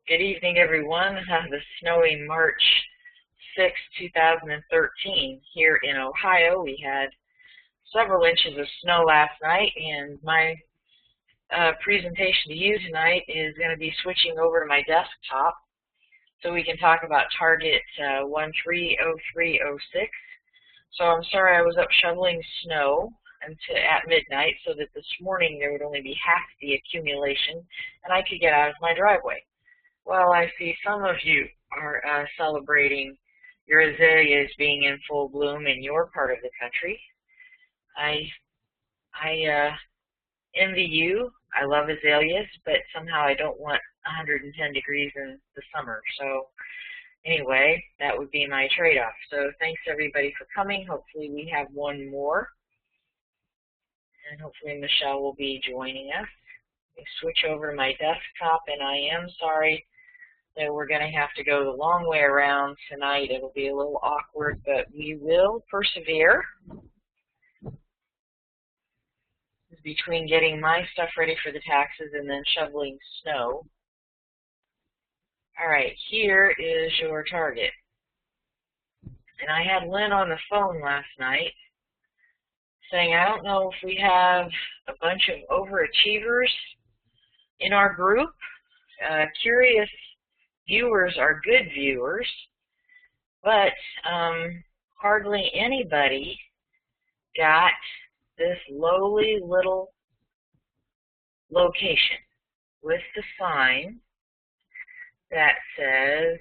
Good evening, everyone. The snowy March 6, 2013 here in Ohio. We had several inches of snow last night, and my presentation to you tonight is going to be switching over to my desktop so we can talk about Target 130306. So I'm sorry I was up shoveling snow at midnight so that this morning there would only be half the accumulation and I could get out of my driveway. Well, I see some of you are celebrating your azaleas being in full bloom in your part of the country. I envy you. I love azaleas, but somehow I don't want 110 degrees in the summer. So anyway, that would be my trade-off. So thanks everybody for coming. Hopefully we have one more. And hopefully Michelle will be joining us. I switch over to my desktop, and I am sorry that we're going to have to go the long way around tonight. It'll be a little awkward, but we will persevere. Between getting my stuff ready for the taxes and then shoveling snow. All right, here is your target. And I had Lynn on the phone last night saying, I don't know if we have a bunch of overachievers in our group. Curious viewers are good viewers, but hardly anybody got this lowly little location with the sign that says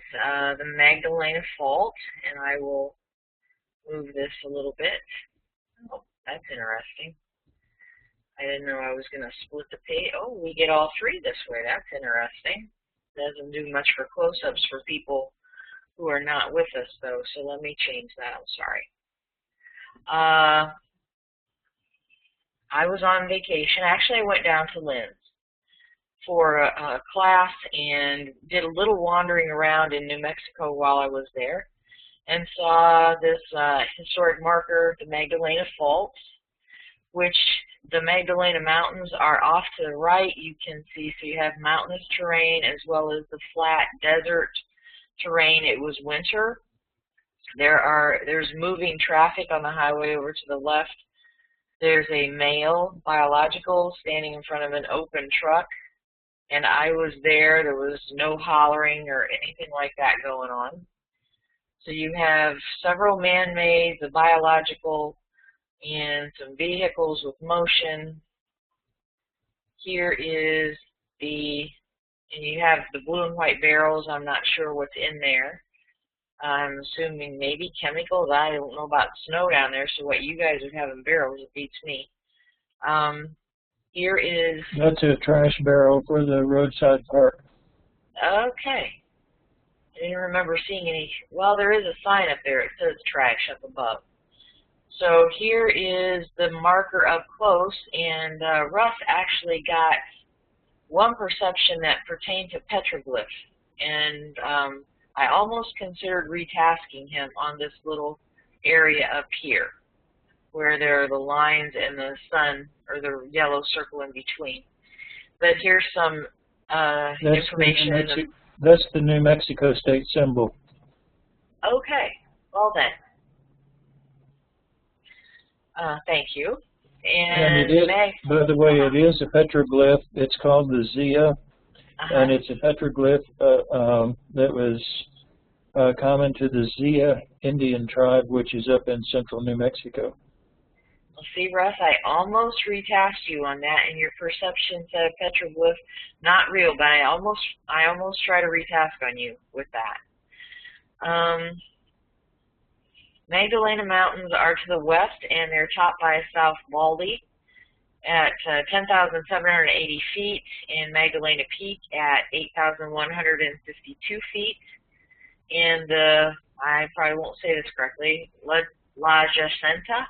the Magdalena Fault, and I will move this a little bit. Oh, that's interesting. I didn't know I was going to split the page. Oh, we get all three this way. That's interesting. Doesn't do much for close-ups for people who are not with us, though, so let me change that. I'm sorry. I was on vacation. Actually, I went down to Lynn's for a class and did a little wandering around in New Mexico while I was there and saw this historic marker, the Magdalena Fault, which the Magdalena Mountains are off to the right. You can see, so you have mountainous terrain as well as the flat desert terrain. It was winter. There's moving traffic on the highway over to the left. There's a male biological standing in front of an open truck, and I was there. There was no hollering or anything like that going on. So you have several man-made, the biological, and some vehicles with motion. Here is and you have the blue and white barrels. I'm not sure what's in there. I'm assuming maybe chemicals. I don't know about snow down there, so what you guys would have in barrels, it beats me. Here is... That's a trash barrel for the roadside park. Okay. I didn't remember seeing any... Well, there is a sign up there. It says trash up above. So here is the marker up close, and Russ actually got one perception that pertained to petroglyph, and I almost considered retasking him on this little area up here, where there are the lines and the sun, or the yellow circle in between. But here's some information. That's the New Mexico state symbol. Okay, well then. Thank you. And it is, by the way, it is a petroglyph. It's called the Zia, and it's a petroglyph that was common to the Zia Indian tribe, which is up in central New Mexico. Well, see, Russ, I almost retasked you on that, and your perception said petroglyph, not real, but I almost try to retask on you with that. Magdalena Mountains are to the west, and they're topped by South Baldy at 10,780 feet, and Magdalena Peak at 8,152 feet. And I probably won't say this correctly, La Jacintia.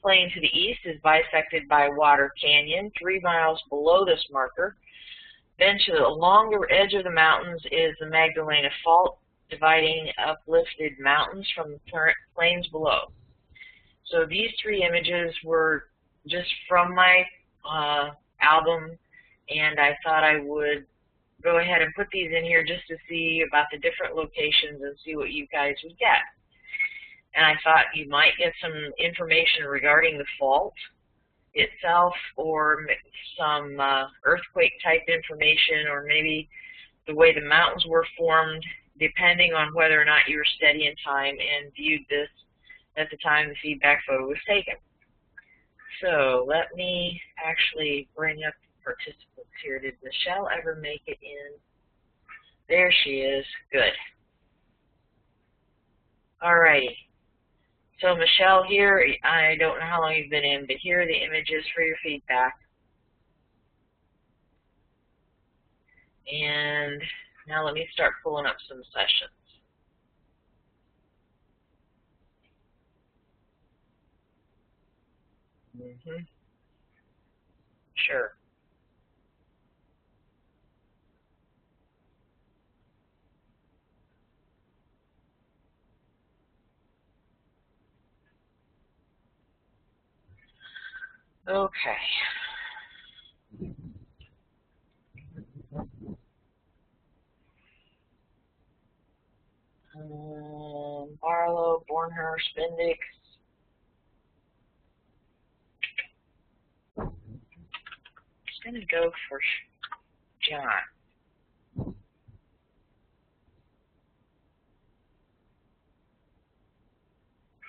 Plain to the east is bisected by Water Canyon, 3 miles below this marker. Then to the longer edge of the mountains is the Magdalena Fault, dividing uplifted mountains from the plains below. So these three images were just from my album and I thought I would go ahead and put these in here just to see about the different locations and see what you guys would get. And I thought you might get some information regarding the fault itself, or some earthquake type information, or maybe the way the mountains were formed, depending on whether or not you were steady in time and viewed this at the time the feedback photo was taken. So let me actually bring up participants here. Did Michelle ever make it in? There she is. Good. Alrighty. So Michelle, here, I don't know how long you've been in, but here are the images for your feedback. And now let me start pulling up some sessions. Sure. Okay. Barlow, Bornhurst, Bendix. I'm just going to go for John.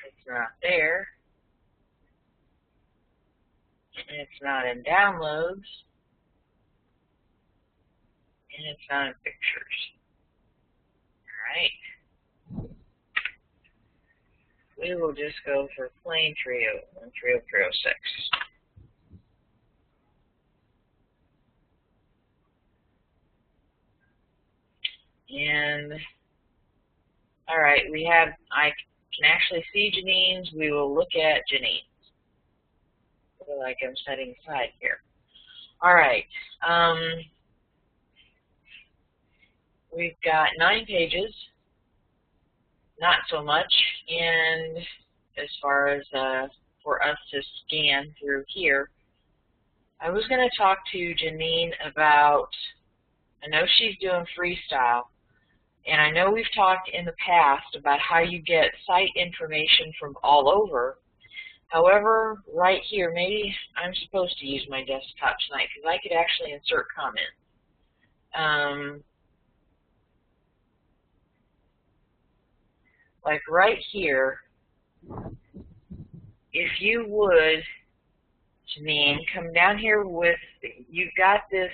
It's not there. It's not in downloads. And it's not in pictures. Alright. We will just go for plain trio and 30306. And alright, I can actually see Janine's. We will look at Janine's. Like I'm setting aside here. Alright. We've got 9 pages. Not so much. And as far as for us to scan through here, I was going to talk to Janine about, I know she's doing freestyle, and I know we've talked in the past about how you get site information from all over. However, right here, maybe I'm supposed to use my desktop tonight because I could actually insert comments. Like right here, if you would, Janine, come down here with, you've got this,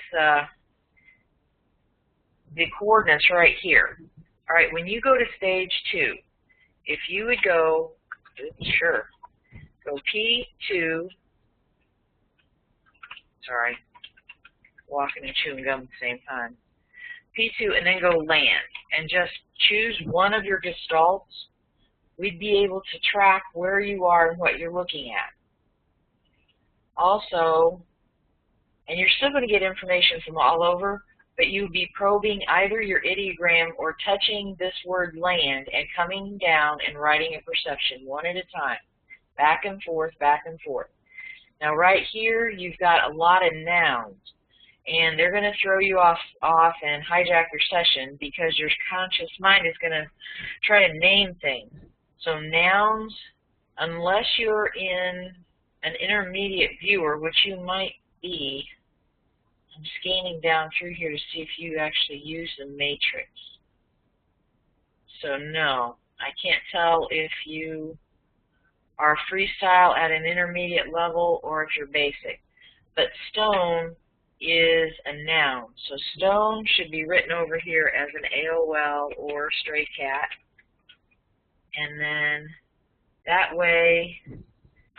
the coordinates right here. All right, when you go to stage 2, if you would go, sure, go P2, sorry, walking and chewing gum at the same time, P2, and then go land, and just choose one of your gestalts, we'd be able to track where you are and what you're looking at. Also, and you're still going to get information from all over, but you'd be probing either your ideogram or touching this word land and coming down and writing a perception one at a time, back and forth, back and forth. Now right here, you've got a lot of nouns, and they're going to throw you off and hijack your session because your conscious mind is going to try to name things. So nouns, unless you're in an intermediate viewer, which you might be, I'm scanning down through here to see if you actually use the matrix. So no, I can't tell if you are freestyle at an intermediate level or if you're basic. But stone is a noun. So stone should be written over here as an AOL or stray cat. And then that way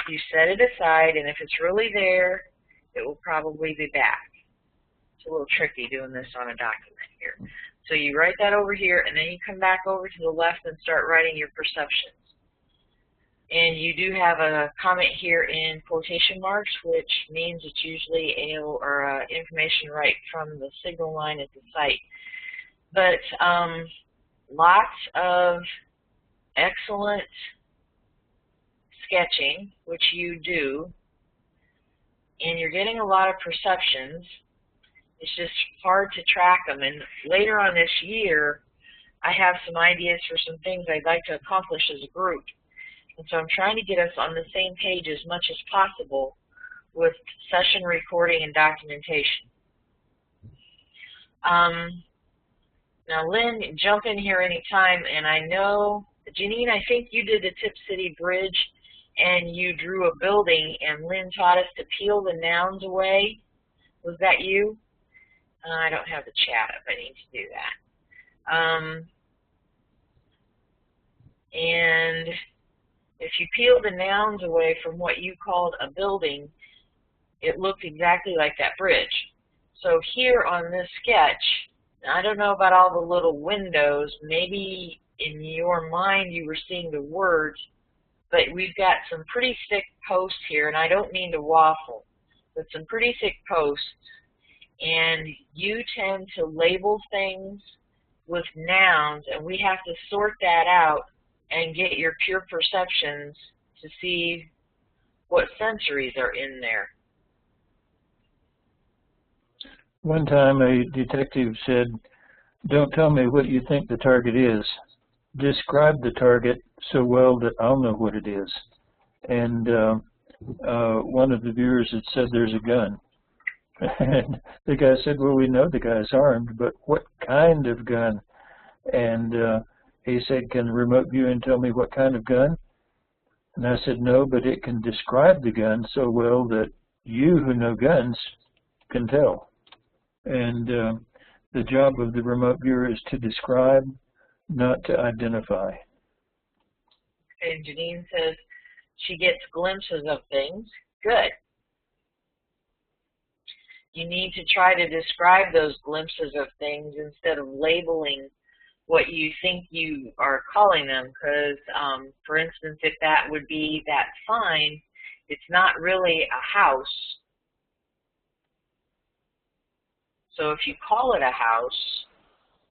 you set it aside, and if it's really there, it will probably be back. It's a little tricky doing this on a document here. So you write that over here, and then you come back over to the left and start writing your perceptions. And you do have a comment here in quotation marks, which means it's usually information right from the signal line at the site. But lots of excellent sketching, which you do, and you're getting a lot of perceptions. It's just hard to track them. And later on this year, I have some ideas for some things I'd like to accomplish as a group. And so I'm trying to get us on the same page as much as possible with session recording and documentation. Now, Lynn, jump in here anytime. And I know, Janine, I think you did the Tip City Bridge, and you drew a building, and Lynn taught us to peel the nouns away. Was that you? I don't have the chat up. I need to do that. And if you peel the nouns away from what you called a building, it looked exactly like that bridge. So here on this sketch, I don't know about all the little windows. Maybe in your mind you were seeing the words, but we've got some pretty thick posts here, and I don't mean to waffle, but some pretty thick posts. And you tend to label things with nouns, and we have to sort that out and get your pure perceptions to see what sensories are in there. One time a detective said, "Don't tell me what you think the target is. Describe the target so well that I'll know what it is." And one of the viewers had said, "There's a gun." And the guy said, "Well, we know the guy's armed, but what kind of gun?" And he said, "Can remote viewing tell me what kind of gun?" And I said, "No, but it can describe the gun so well that you who know guns can tell." And the job of the remote viewer is to describe, not to identify. And Janine says she gets glimpses of things. Good. You need to try to describe those glimpses of things instead of labeling what you think you are calling them. Because, for instance, if that would be that sign, it's not really a house. So if you call it a house,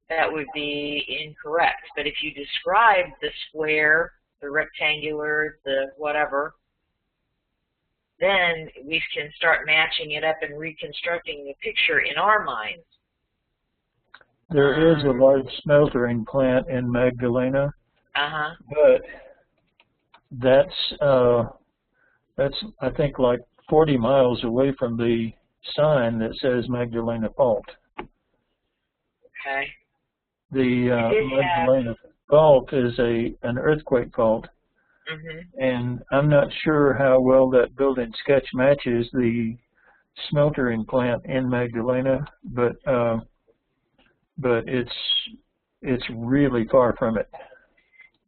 that would be incorrect. But if you describe the square, the rectangular, the whatever, then we can start matching it up and reconstructing the picture in our minds. There is a large smeltering plant in Magdalena, but that's I think like 40 miles away from the sign that says Magdalena Fault. Okay. The Magdalena Fault is an earthquake fault. And I'm not sure how well that building sketch matches the smeltering plant in Magdalena, but it's really far from it.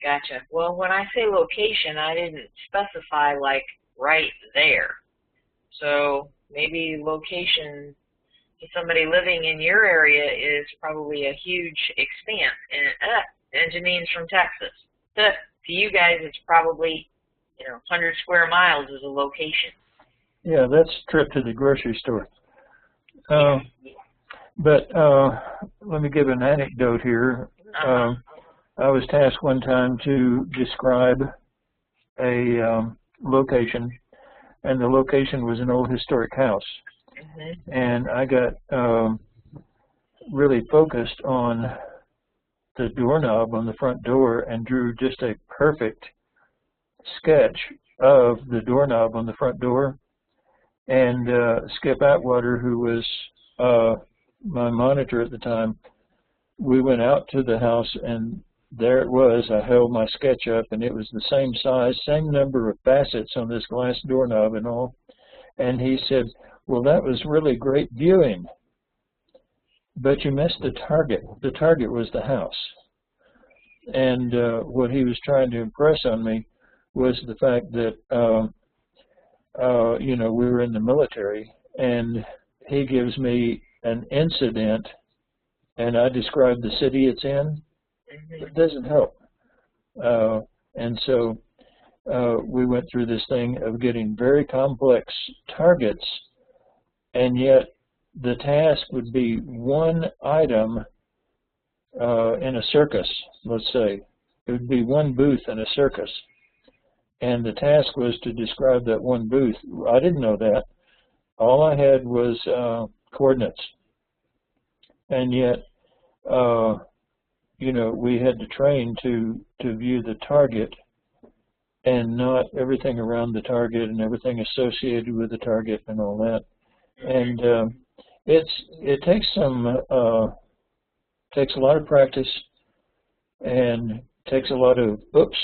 Gotcha. Well, when I say location, I didn't specify like right there. So maybe location to somebody living in your area is probably a huge expanse. And Janine's from Texas. To you guys, it's probably 100 square miles is a location. Yeah, that's a trip to the grocery store. But let me give an anecdote here. I was tasked one time to describe a location, and the location was an old historic house. And I got really focused on the doorknob on the front door and drew just a perfect sketch of the doorknob on the front door. And Skip Atwater, who was my monitor at the time, we went out to the house, and there it was. I held my sketch up, and it was the same size, same number of facets on this glass doorknob and all. And he said, "Well, that was really great viewing, but you missed the target. The target was the house." And what he was trying to impress on me was the fact that, we were in the military, and he gives me an incident, and I describe the city it's in. It doesn't help. And so we went through this thing of getting very complex targets, and yet the task would be one item in a circus, let's say. It would be one booth in a circus. And the task was to describe that one booth. I didn't know that. All I had was coordinates. and yet, you know, we had to train to view the target and not everything around the target and everything associated with the target and all that. And it takes takes a lot of practice and takes a lot of oops,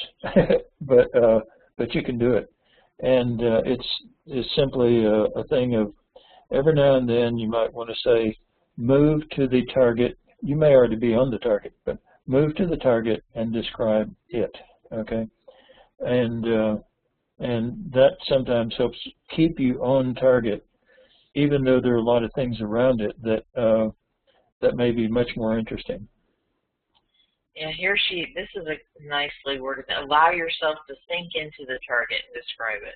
but you can do it. And it's simply a thing of every now and then you might want to say, move to the target. You may already be on the target, but move to the target and describe it. Okay, and that sometimes helps keep you on target, even though there are a lot of things around it that that may be much more interesting. Yeah, this is a nicely worded. Allow yourself to sink into the target and describe it.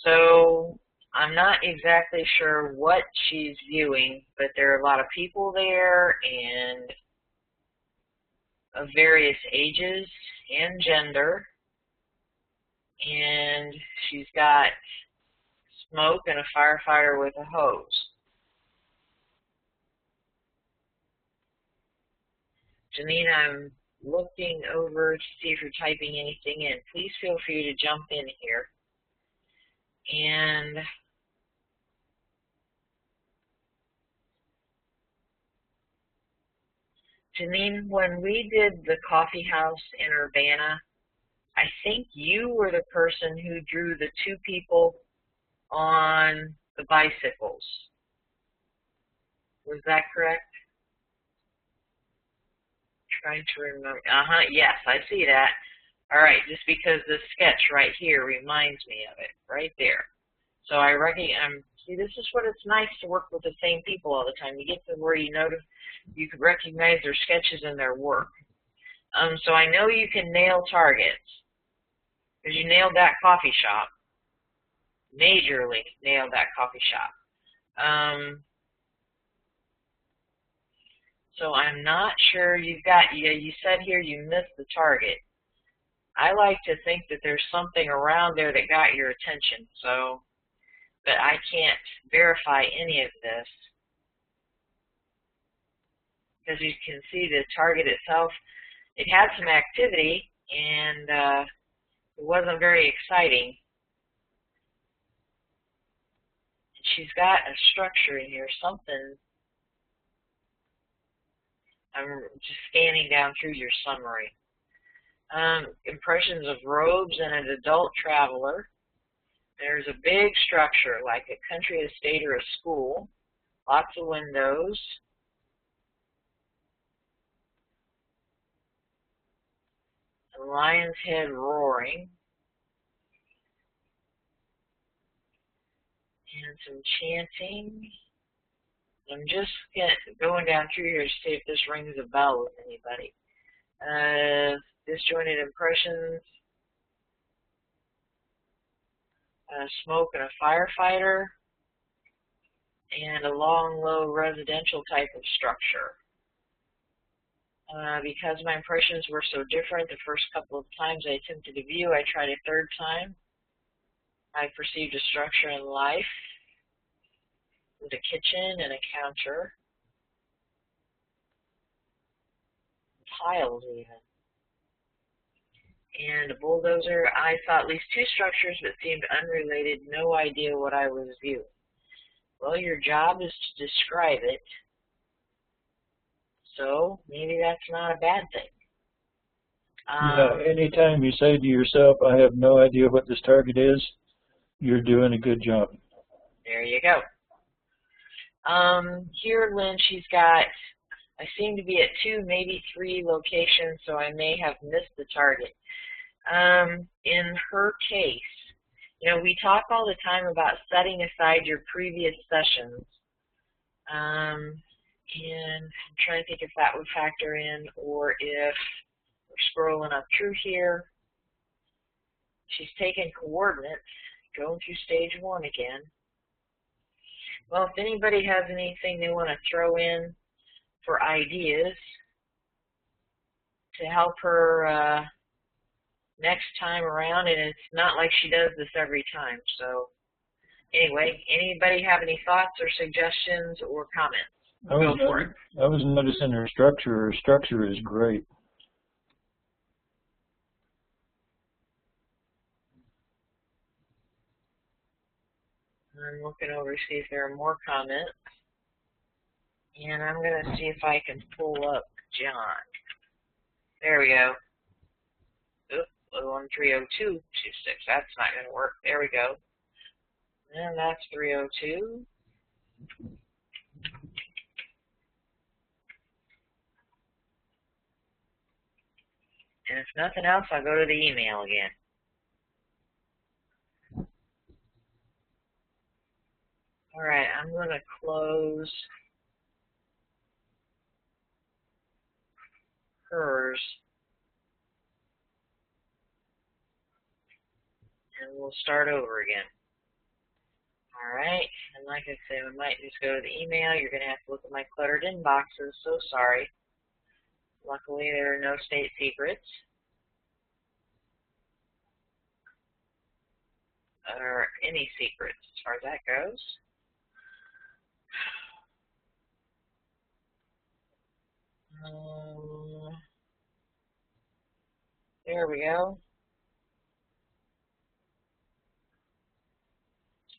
So I'm not exactly sure what she's viewing, but there are a lot of people there and of various ages and gender. And she's got smoke and a firefighter with a hose. Janine, I'm looking over to see if you're typing anything in. Please feel free to jump in here. And Janine, when we did the coffee house in Urbana, I think you were the person who drew the two people on the bicycles. Was that correct? Trying to remember. Yes, I see that. All right, just because this sketch right here reminds me of it, right there. So I recognize, see, this is what it's nice to work with the same people all the time. You get to where you can recognize their sketches and their work. So I know you can nail targets, because you nailed that coffee shop. Majorly nailed that coffee shop. So I'm not sure you said here you missed the target. I like to think that there's something around there that got your attention, but I can't verify any of this. Because you can see the target itself, it had some activity, and it wasn't very exciting. She's got a structure in here, something. I'm just scanning down through your summary. Impressions of robes and an adult traveler. There's a big structure, like a country estate or a school. Lots of windows. A lion's head roaring. And some chanting. I'm just going down through here to see if this rings a bell with anybody. Disjointed impressions. Smoke and a firefighter. And a long, low residential type of structure. Because my impressions were so different the first couple of times I attempted to view, I tried a third time. I perceived a structure in life. With a kitchen and a counter. Tiles even. And a bulldozer. I saw at least two structures but seemed unrelated. No idea what I was viewing. Well, your job is to describe it. So maybe that's not a bad thing. Yeah, anytime you say to yourself, I have no idea what this target is, you're doing a good job. There you go. Here, Lynn, she's got, I seem to be at 2, maybe 3 locations, so I may have missed the target. In her case, you know, we talk all the time about setting aside your previous sessions. And I'm trying to think if that would factor in, or if we're scrolling up through here. She's taken coordinates, going through stage 1 again. Well, if anybody has anything they want to throw in for ideas to help her next time around, and it's not like she does this every time. So anyway, anybody have any thoughts or suggestions or comments? Go for it. I was noticing her structure. Her structure is great. I'm looking over to see if there are more comments. And I'm going to see if I can pull up John. There we go. Oop, 130226. That's not going to work. There we go. And that's 302. And if nothing else, I'll go to the email again. All right, I'm going to close hers. And we'll start over again. All right, and like I said, we might just go to the email. You're going to have to look at my cluttered inboxes. So sorry. Luckily, there are no state secrets. Or any secrets as far as that goes. There we go.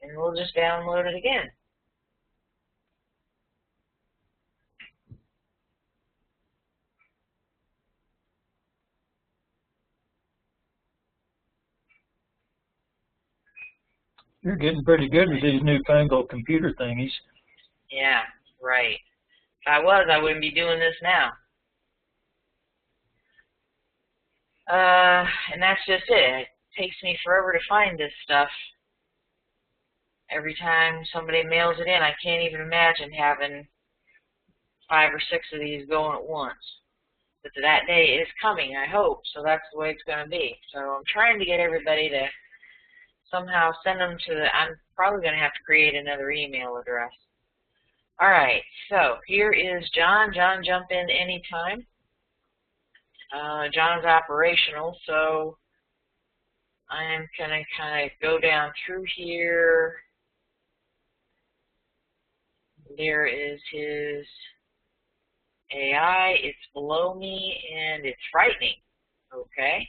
And we'll just download it again. You're getting pretty good with these newfangled computer thingies. Yeah, right. If I was, I wouldn't be doing this now. And that's just it. It takes me forever to find this stuff. Every time somebody mails it in, I can't even imagine having 5 or 6 of these going at once. But that day is coming, I hope, so that's the way it's going to be. So I'm trying to get everybody to somehow send them to the, I'm probably going to have to create another email address. All right, so here is John. John, jump in anytime. John's operational, so I'm going to kind of go down through here. There is his AI. It's below me, and it's frightening. Okay.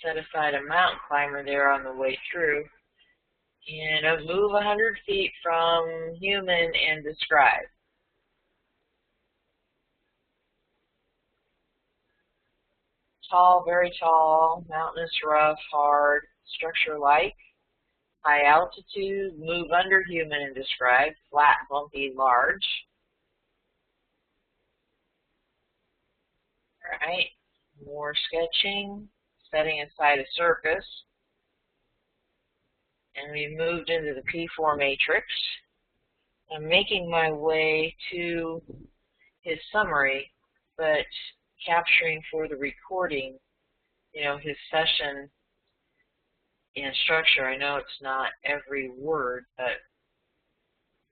Set aside a mountain climber there on the way through. And move 100 feet from human and describe. Tall, very tall, mountainous, rough, hard, structure-like. High altitude, move under human and describe. Flat, bumpy, large. All right, more sketching. Setting aside a circus, and we moved into the P4 matrix. I'm making my way to his summary, but capturing for the recording, you know, his session and structure. I know it's not every word, but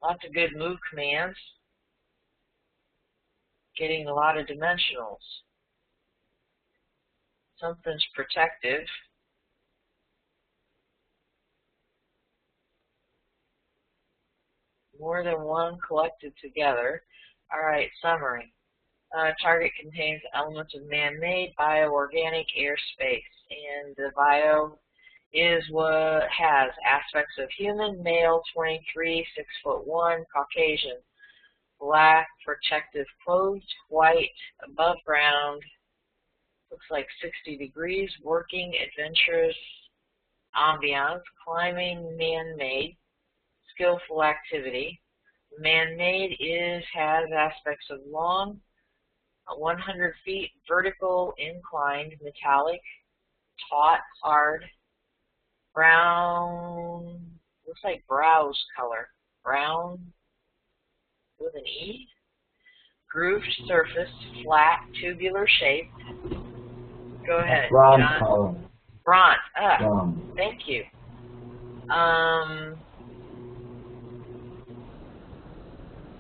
lots of good move commands. Getting a lot of dimensionals. Something's protective. More than one collected together. All right, summary. Target contains elements of man-made, bio-organic airspace. And the bio is what has aspects of human, male, 23, 6'1", Caucasian, black, protective clothes, white, above ground, looks like 60 degrees, working, adventurous, ambiance, climbing, man-made, skillful activity. Man-made has aspects of long, 100 feet, vertical, inclined, metallic, taut, hard, brown, looks like browse color, brown with an E, grooved surface, flat, tubular shape. Go ahead, Bronze John. color. Bronze. Bronze. Thank you.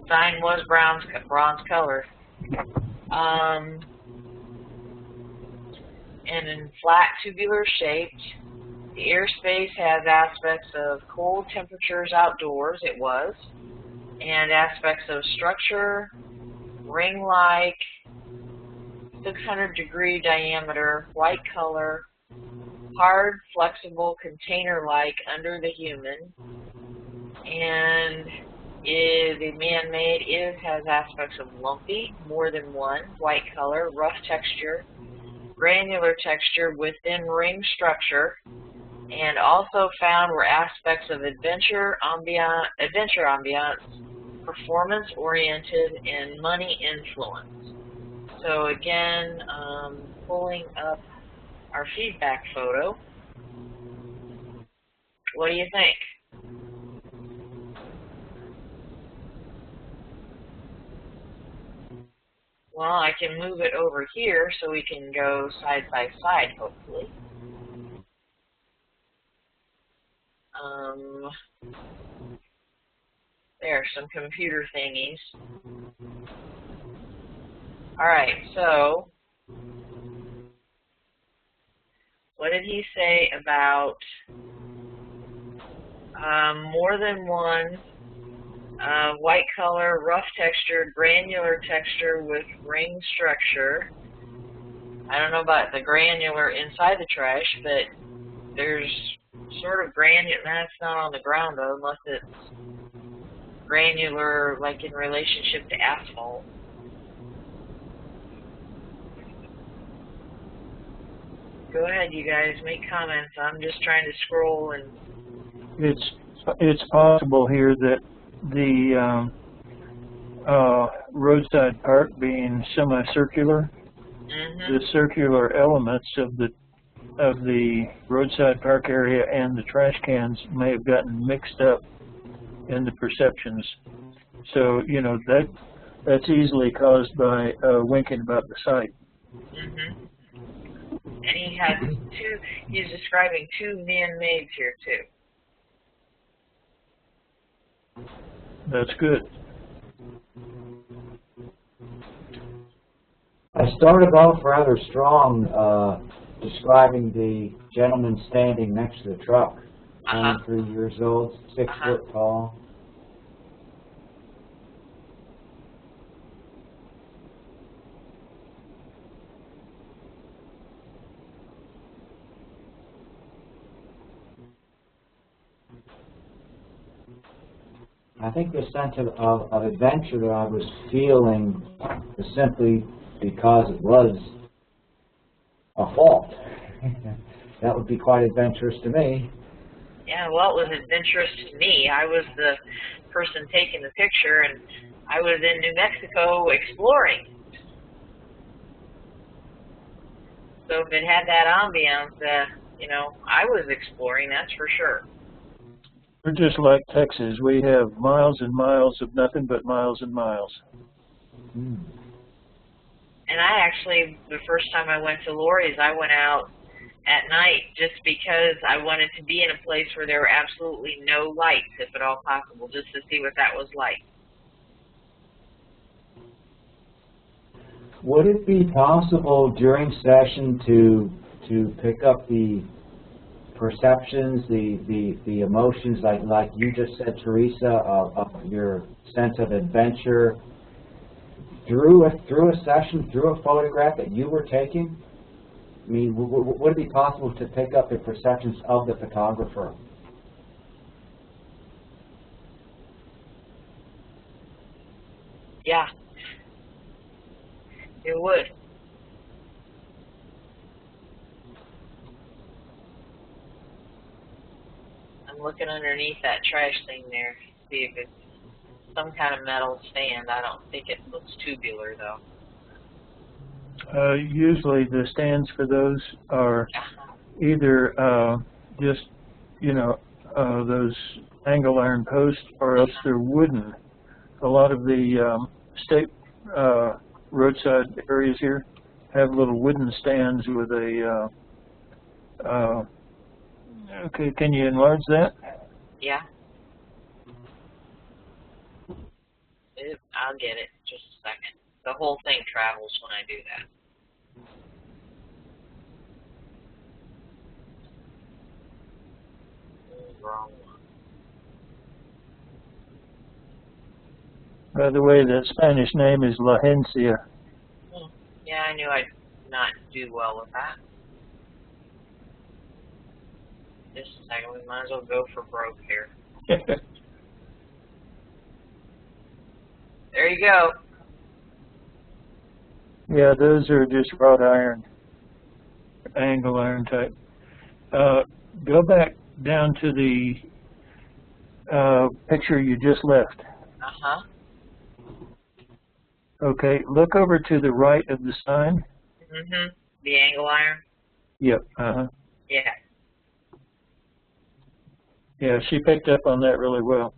Sign was bronze color. And in flat, tubular shaped, The airspace has aspects of cold temperatures outdoors, it was, and aspects of structure, ring-like, 600-degree diameter, white color, hard, flexible, container-like under the human, and the man-made has aspects of lumpy, more than one, white color, rough texture, granular texture within ring structure, and also found were aspects of adventure ambiance, performance-oriented, and money influence. So again, pulling up our feedback photo. What do you think? Well, I can move it over here so we can go side by side, hopefully. There's some computer thingies. Alright, so what did he say about more than one white color, rough texture, granular texture with ring structure? I don't know about the granular inside the trash, but there's sort of granular, that's not on the ground though, unless it's granular like in relationship to asphalt. Go ahead, you guys, make comments. I'm just trying to scroll and... It's possible here that the roadside park being semicircular, the circular elements of the roadside park area and the trash cans may have gotten mixed up in the perceptions. So, you know, that's easily caused by winking about the site. And he has he's describing two man-mades here too. That's good. I started off rather strong describing the gentleman standing next to the truck, 23 years old, 6 foot tall. I think the sense of adventure that I was feeling was simply because it was a fault. That would be quite adventurous to me. Yeah, well, it was adventurous to me. I was the person taking the picture, and I was in New Mexico exploring. So if it had that ambiance, you know, I was exploring, that's for sure. We're just like Texas. We have miles and miles of nothing but miles and miles. And I actually, the first time I went to Lori's, I went out at night just because I wanted to be in a place where there were absolutely no lights, if at all possible, just to see what that was like. Would it be possible during session to pick up the perceptions, the emotions, like you just said, Teresa, of your sense of adventure through a session, through a photograph that you were taking? I mean, would it be possible to pick up the perceptions of the photographer? Yeah, it would. I'm looking underneath that trash thing there, see if it's some kind of metal stand. I don't think it looks tubular, though. Usually the stands for those are either just, you know, those angle iron posts, or else they're wooden. A lot of the state roadside areas here have little wooden stands with a okay, can you enlarge that? Yeah. I'll get it. Just a second. The whole thing travels when I do that. wrong one. By the way, the Spanish name is La Hencia. Yeah, I knew I'd not do well with that. Just a second, we might as well go for broke here. There you go. Yeah, those are just wrought iron, angle iron type. Go back down to the picture you just left. Uh-huh. Okay, look over to the right of the sign. Mm-hmm. The angle iron? Yep, uh-huh. Yeah. Yeah, she picked up on that really well.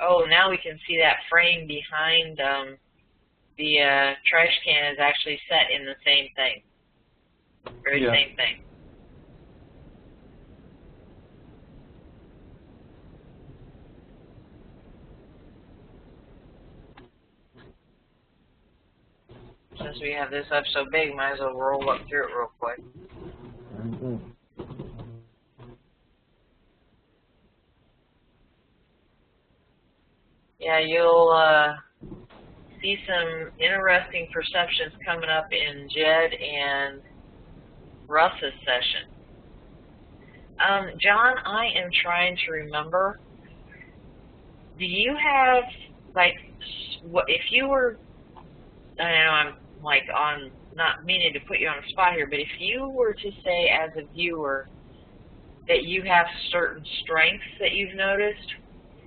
Oh, now we can see that frame behind the trash can is actually set in the same thing. Very same thing. Since we have this up so big, might as well roll up through it real quick. Yeah, you'll see some interesting perceptions coming up in Jed and Russ's session. John, I am trying to remember, do you have, like, what if you were, I know I'm like on, not meaning to put you on the spot here, but if you were to say as a viewer that you have certain strengths that you've noticed,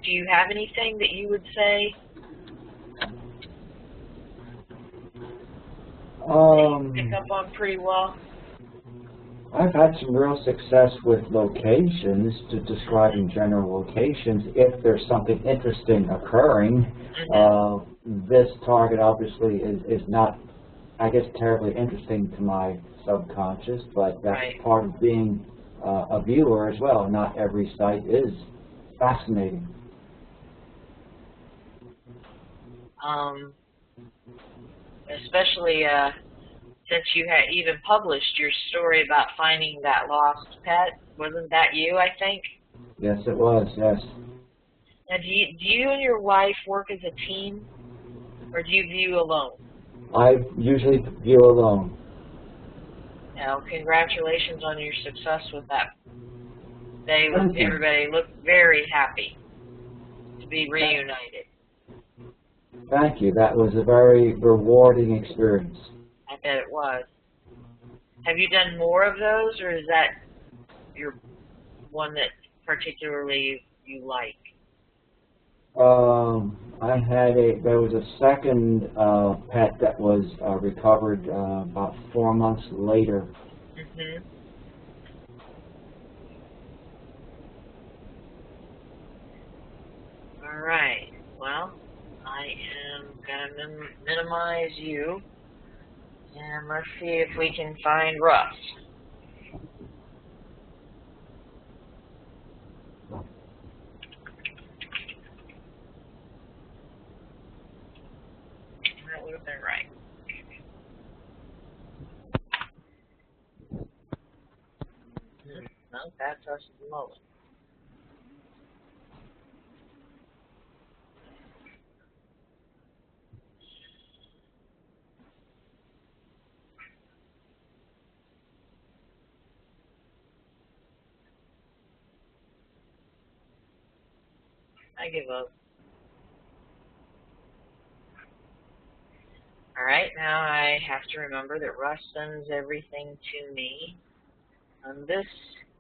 do you have anything that you would say you pick up on pretty well? I've had some real success with locations, to describing general locations, if there's something interesting occurring. This target obviously is not, I guess, terribly interesting to my subconscious, but that's part of being a viewer as well. Not every site is fascinating. Especially since you had even published your story about finding that lost pet. Wasn't that you, I think? Yes, it was, yes. Now, do you and your wife work as a team, or do you view alone? I usually view alone. Now, congratulations on your success with that. Everybody looked very happy to be reunited. Thank you. That was a very rewarding experience. I bet it was. Have you done more of those, or is that your one that particularly you like? There was a second pet that was recovered about 4 months later. Mm-hmm. All right. Well, I am going to minimize you, and let's see if we can find Russ. That would have been right. No, that's us at the moment. I give up. Alright, now I have to remember that Russ sends everything to me on this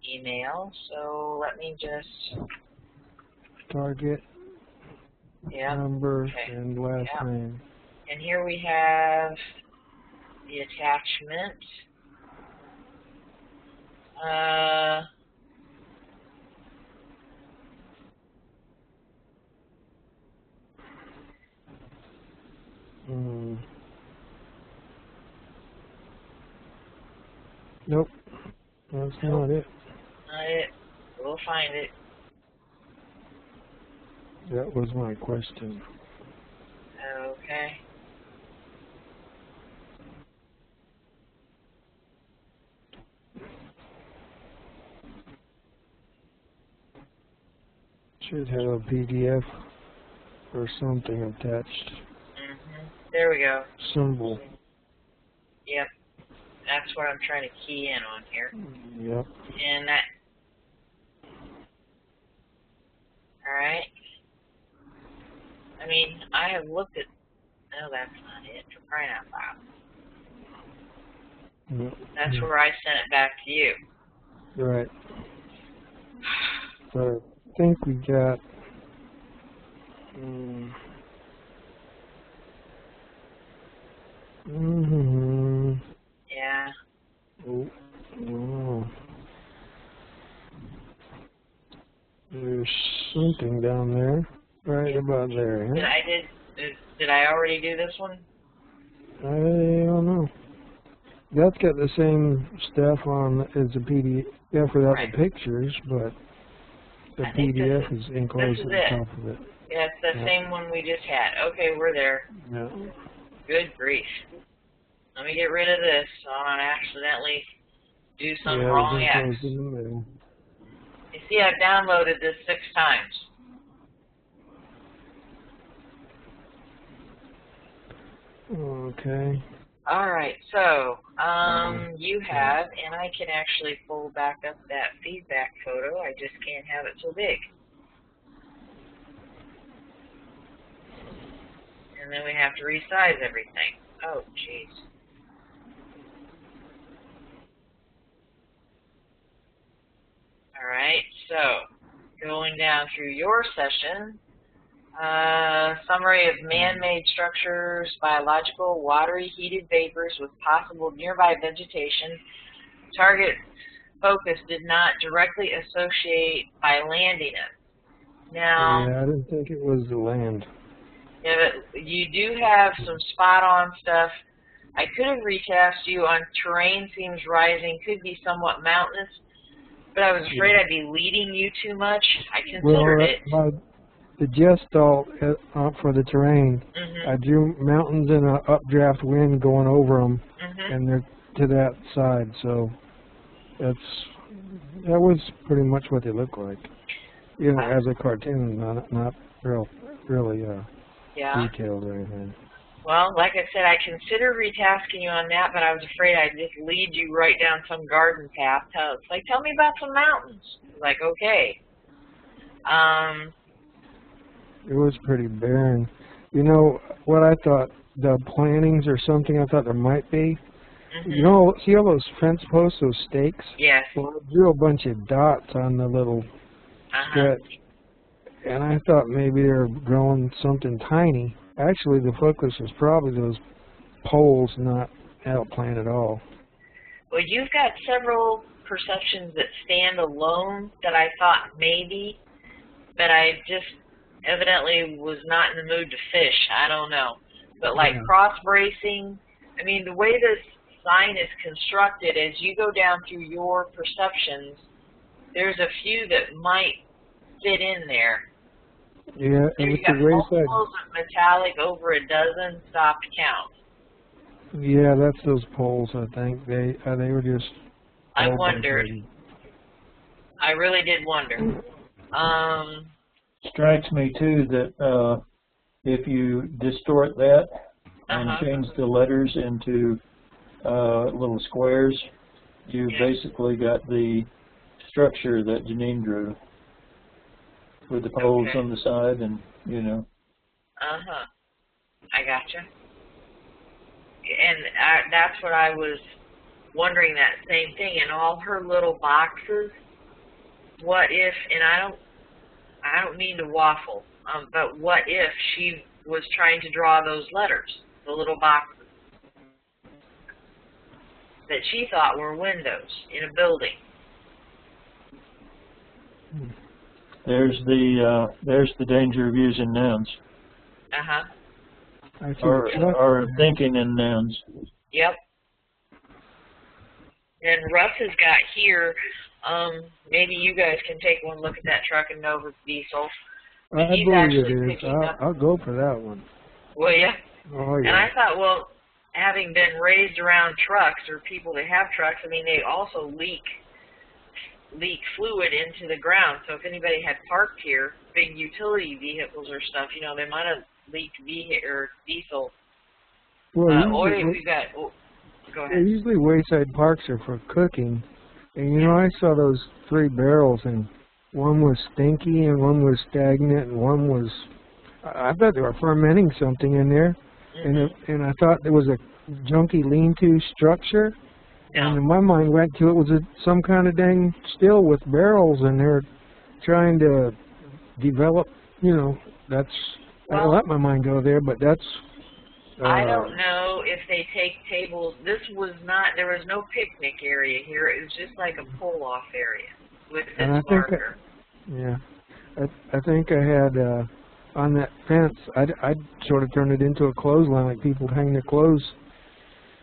email, so let me just... Target, number, and last name. And here we have the attachment. Nope, that's not it. Not it. We'll find it. That was my question. Okay. Should have a PDF or something attached. There we go. Symbol. Yep. That's what I'm trying to key in on here. Yep. And that. Alright. I mean, I have looked at. No, that's not it. For crying out loud. Yep. That's where I sent it back to you. Right. So I think we got. Yeah. Oh. There's something down there, right about there. Huh? Did I already do this one? I don't know. That's got the same stuff on as the PDF without Right. the pictures, but the I think PDF is enclosed at the it. top of it. Yeah, it's the same one we just had. Okay, we're there. Yeah. Good grief. Let me get rid of this so I don't accidentally do some Yeah, wrong it's X. enclosed in the middle. You see, I've downloaded this 6 times. Okay. All right, so you have, and I can actually pull back up that feedback photo. I just can't have it so big. And then we have to resize everything. Oh, jeez. All right, so going down through your session, summary of man-made structures, biological, watery, heated vapors with possible nearby vegetation. Target focus did not directly associate by landiness. Now, Yeah, I didn't think it was the land. yeah, but you do have some spot-on stuff. I could have retasked you on terrain seems rising, could be somewhat mountainous, but I was afraid I'd be leading you too much. I considered it. The gestalt for the terrain, Mm-hmm. I drew mountains and an updraft wind going over them, Mm-hmm. and they're to that side, so that was pretty much what they look like. You know, as a cartoon, not really Yeah. detailed or anything. Well, like I said, I considered retasking you on that, but I was afraid I'd just lead you right down some garden path. It's like, tell me about some mountains. Like, okay. It was pretty barren. You know what I thought? The plantings or something I thought there might be. Mm-hmm. You know, see all those fence posts, those stakes? Yes. Well, I drew a bunch of dots on the little stretch, and I thought maybe they were growing something tiny. Actually, the focus was probably those poles, not out plant at all. Well, you've got several perceptions that stand alone that I thought maybe, but I just evidently was not in the mood to fish. I don't know. But like cross-bracing, I mean, the way this sign is constructed, as you go down through your perceptions, there's a few that might fit in there. Yeah, and You've with got the wayside. multiples of metallic over a dozen, stop to count. Yeah, that's those poles. I think they were just. I wondered. I really did wonder. Strikes me too that if you distort that and change the letters into little squares, you basically got the structure that Janine drew with the poles on the side, and you know. I gotcha. And that's what I was wondering, that same thing. In all her little boxes, what if? And I don't mean to waffle, but what if she was trying to draw those letters, the little boxes that she thought were windows in a building? There's the danger of using nouns. Or thinking in nouns. Yep. And Russ has got here, maybe you guys can take one look at that truck and Nova diesel. I believe it is. I'll go for that one. Will ya? Oh, yeah. And I thought, well, having been raised around trucks or people that have trucks, I mean, they also leak fluid into the ground. So if anybody had parked here, big utility vehicles or stuff, you know, they might have leaked diesel. Well, oil. We got. Oh, go ahead. Usually wayside parks are for cooking, and you know, I saw those 3 barrels, and one was stinky, and one was stagnant, and one was. I thought they were fermenting something in there, and I thought there was a junky lean-to structure. Yeah. And my mind went to it was some kind of dang still with barrels, and they're trying to develop, you know, that's, I let my mind go there, but that's... I don't know if they take tables. This was not, there was no picnic area here. It was just like a pull-off area with this marker. I think I had, on that fence, I'd sort of turned it into a clothesline, like people hang their clothes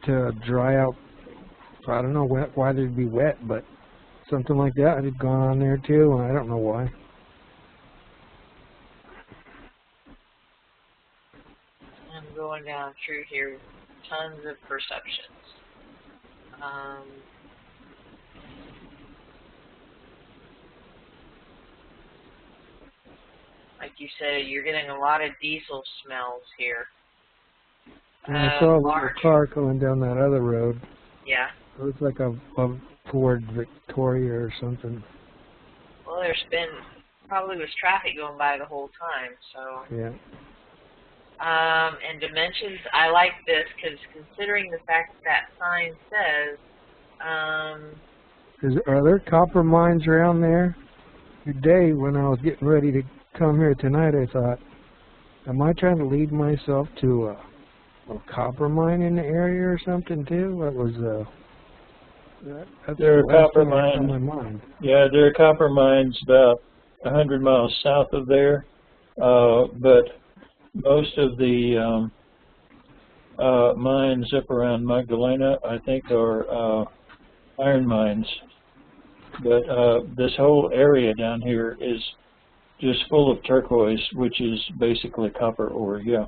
to dry out. I don't know why they'd be wet, but something like that had gone on there too, and I don't know why. I'm going down through here, tons of perceptions. Like you said, you're getting a lot of diesel smells here. And I saw a little car going down that other road. Yeah. It looks like a Ford Victoria or something. Well, there's been, probably was traffic going by the whole time, so. Yeah. And dimensions, I like this because considering the fact that sign says, are there copper mines around there? Today, when I was getting ready to come here tonight, I thought, am I trying to lead myself to a copper mine in the area or something too? That was there are copper mines. Yeah, there are copper mines about 100 miles south of there, but most of the mines up around Magdalena, I think, are iron mines. But this whole area down here is just full of turquoise, which is basically copper ore. Yeah.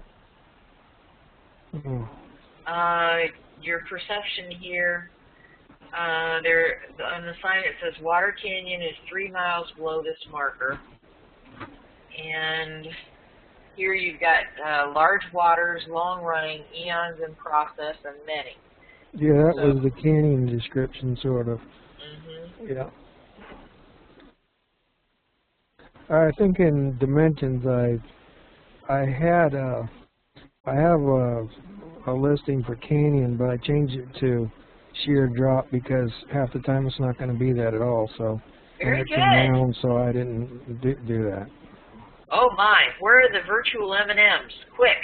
Your perception here. There on the sign it says Water Canyon is 3 miles below this marker, and here you've got large waters, long running, eons in process, and many. Yeah, that was the canyon description, sort of. Yeah. I think in dimensions, I have a listing for canyon, but I changed it to sheer drop because half the time it's not going to be that at all. So very it's good. Round, so I didn't do that. Oh my! Where are the virtual M&Ms? Quick!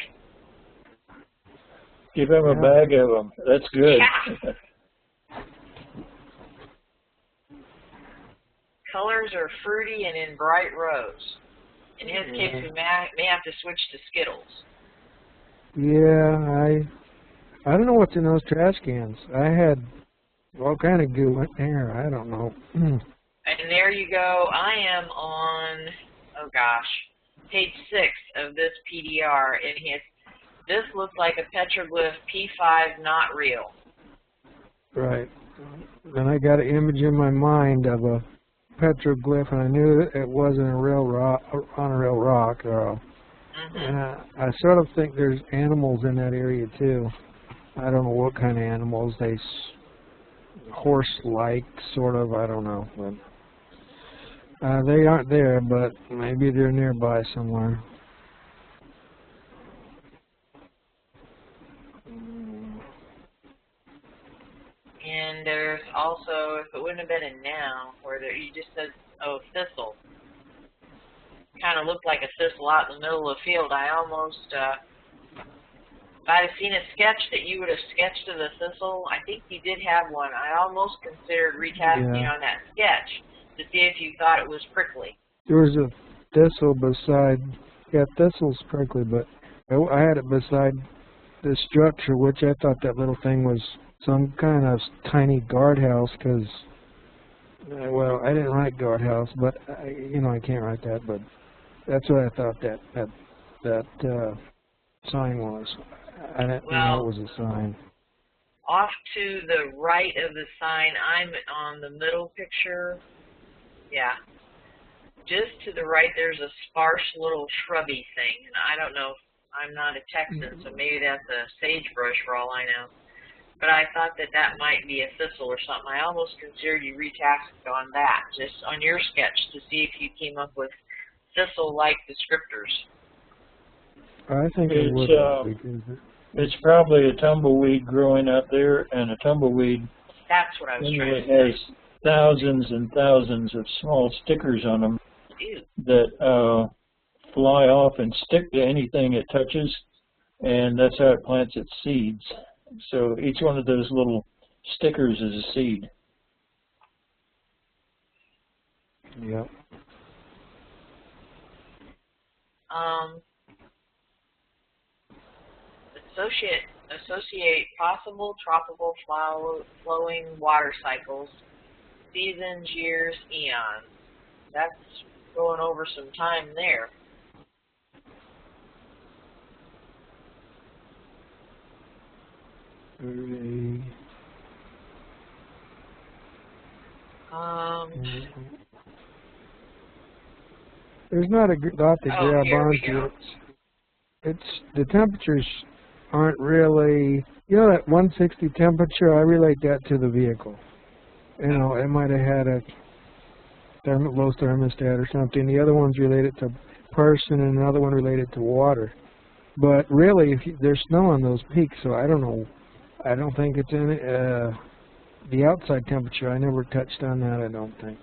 Give him a bag of them. That's good. Yeah. Colors are fruity and in bright rose. In his case, we may have to switch to Skittles. Yeah, I don't know what's in those trash cans. I had all kind of goo in there. I don't know. And there you go. I am on, oh gosh, page 6 of this PDR. And this looks like a petroglyph P5 not real. Right. And I got an image in my mind of a petroglyph, and I knew that it wasn't a real rock, on a real rock. And I sort of think there's animals in that area too. I don't know what kind of animals. They horse-like, sort of. I don't know. But they aren't there, but maybe they're nearby somewhere. And there's also, if it wouldn't have been a now, where you just said, oh, thistle. Kind of looked like a thistle out in the middle of the field. I almost, if I'd have seen a sketch that you would have sketched of the thistle, I think you did have one. I almost considered recasting on that sketch to see if you thought it was prickly. There was a thistle beside, thistle's prickly, but I had it beside the structure, which I thought that little thing was some kind of tiny guardhouse, because, well, I didn't write guardhouse, but, I can't write that, but that's what I thought that sign was. I didn't know it was a sign. Off to the right of the sign, I'm on the middle picture. Yeah. just to the right, there's a sparse little shrubby thing. And I don't know, I'm not a Texan, so maybe that's a sagebrush for all I know. But I thought that that might be a thistle or something. I almost considered you retasked on that, just on your sketch, to see if you came up with thistle-like descriptors. I think it would be. It's probably a tumbleweed growing out there, and a tumbleweed That's what I was trying to has thousands and thousands of small stickers on them that fly off and stick to anything it touches, and that's how it plants its seeds. So each one of those little stickers is a seed. Yep. Associate possible tropical flowing water cycles, seasons, years, eons. That's going over some time there. There's not a good lot to grab onto. It's the temperatures aren't really, you know, that 160 temperature, I relate that to the vehicle. You know, it might have had a low thermostat or something. The other one's related to person, and another one related to water. But really, there's snow on those peaks, so I don't know. I don't think it's in the outside temperature. I never touched on that, I don't think.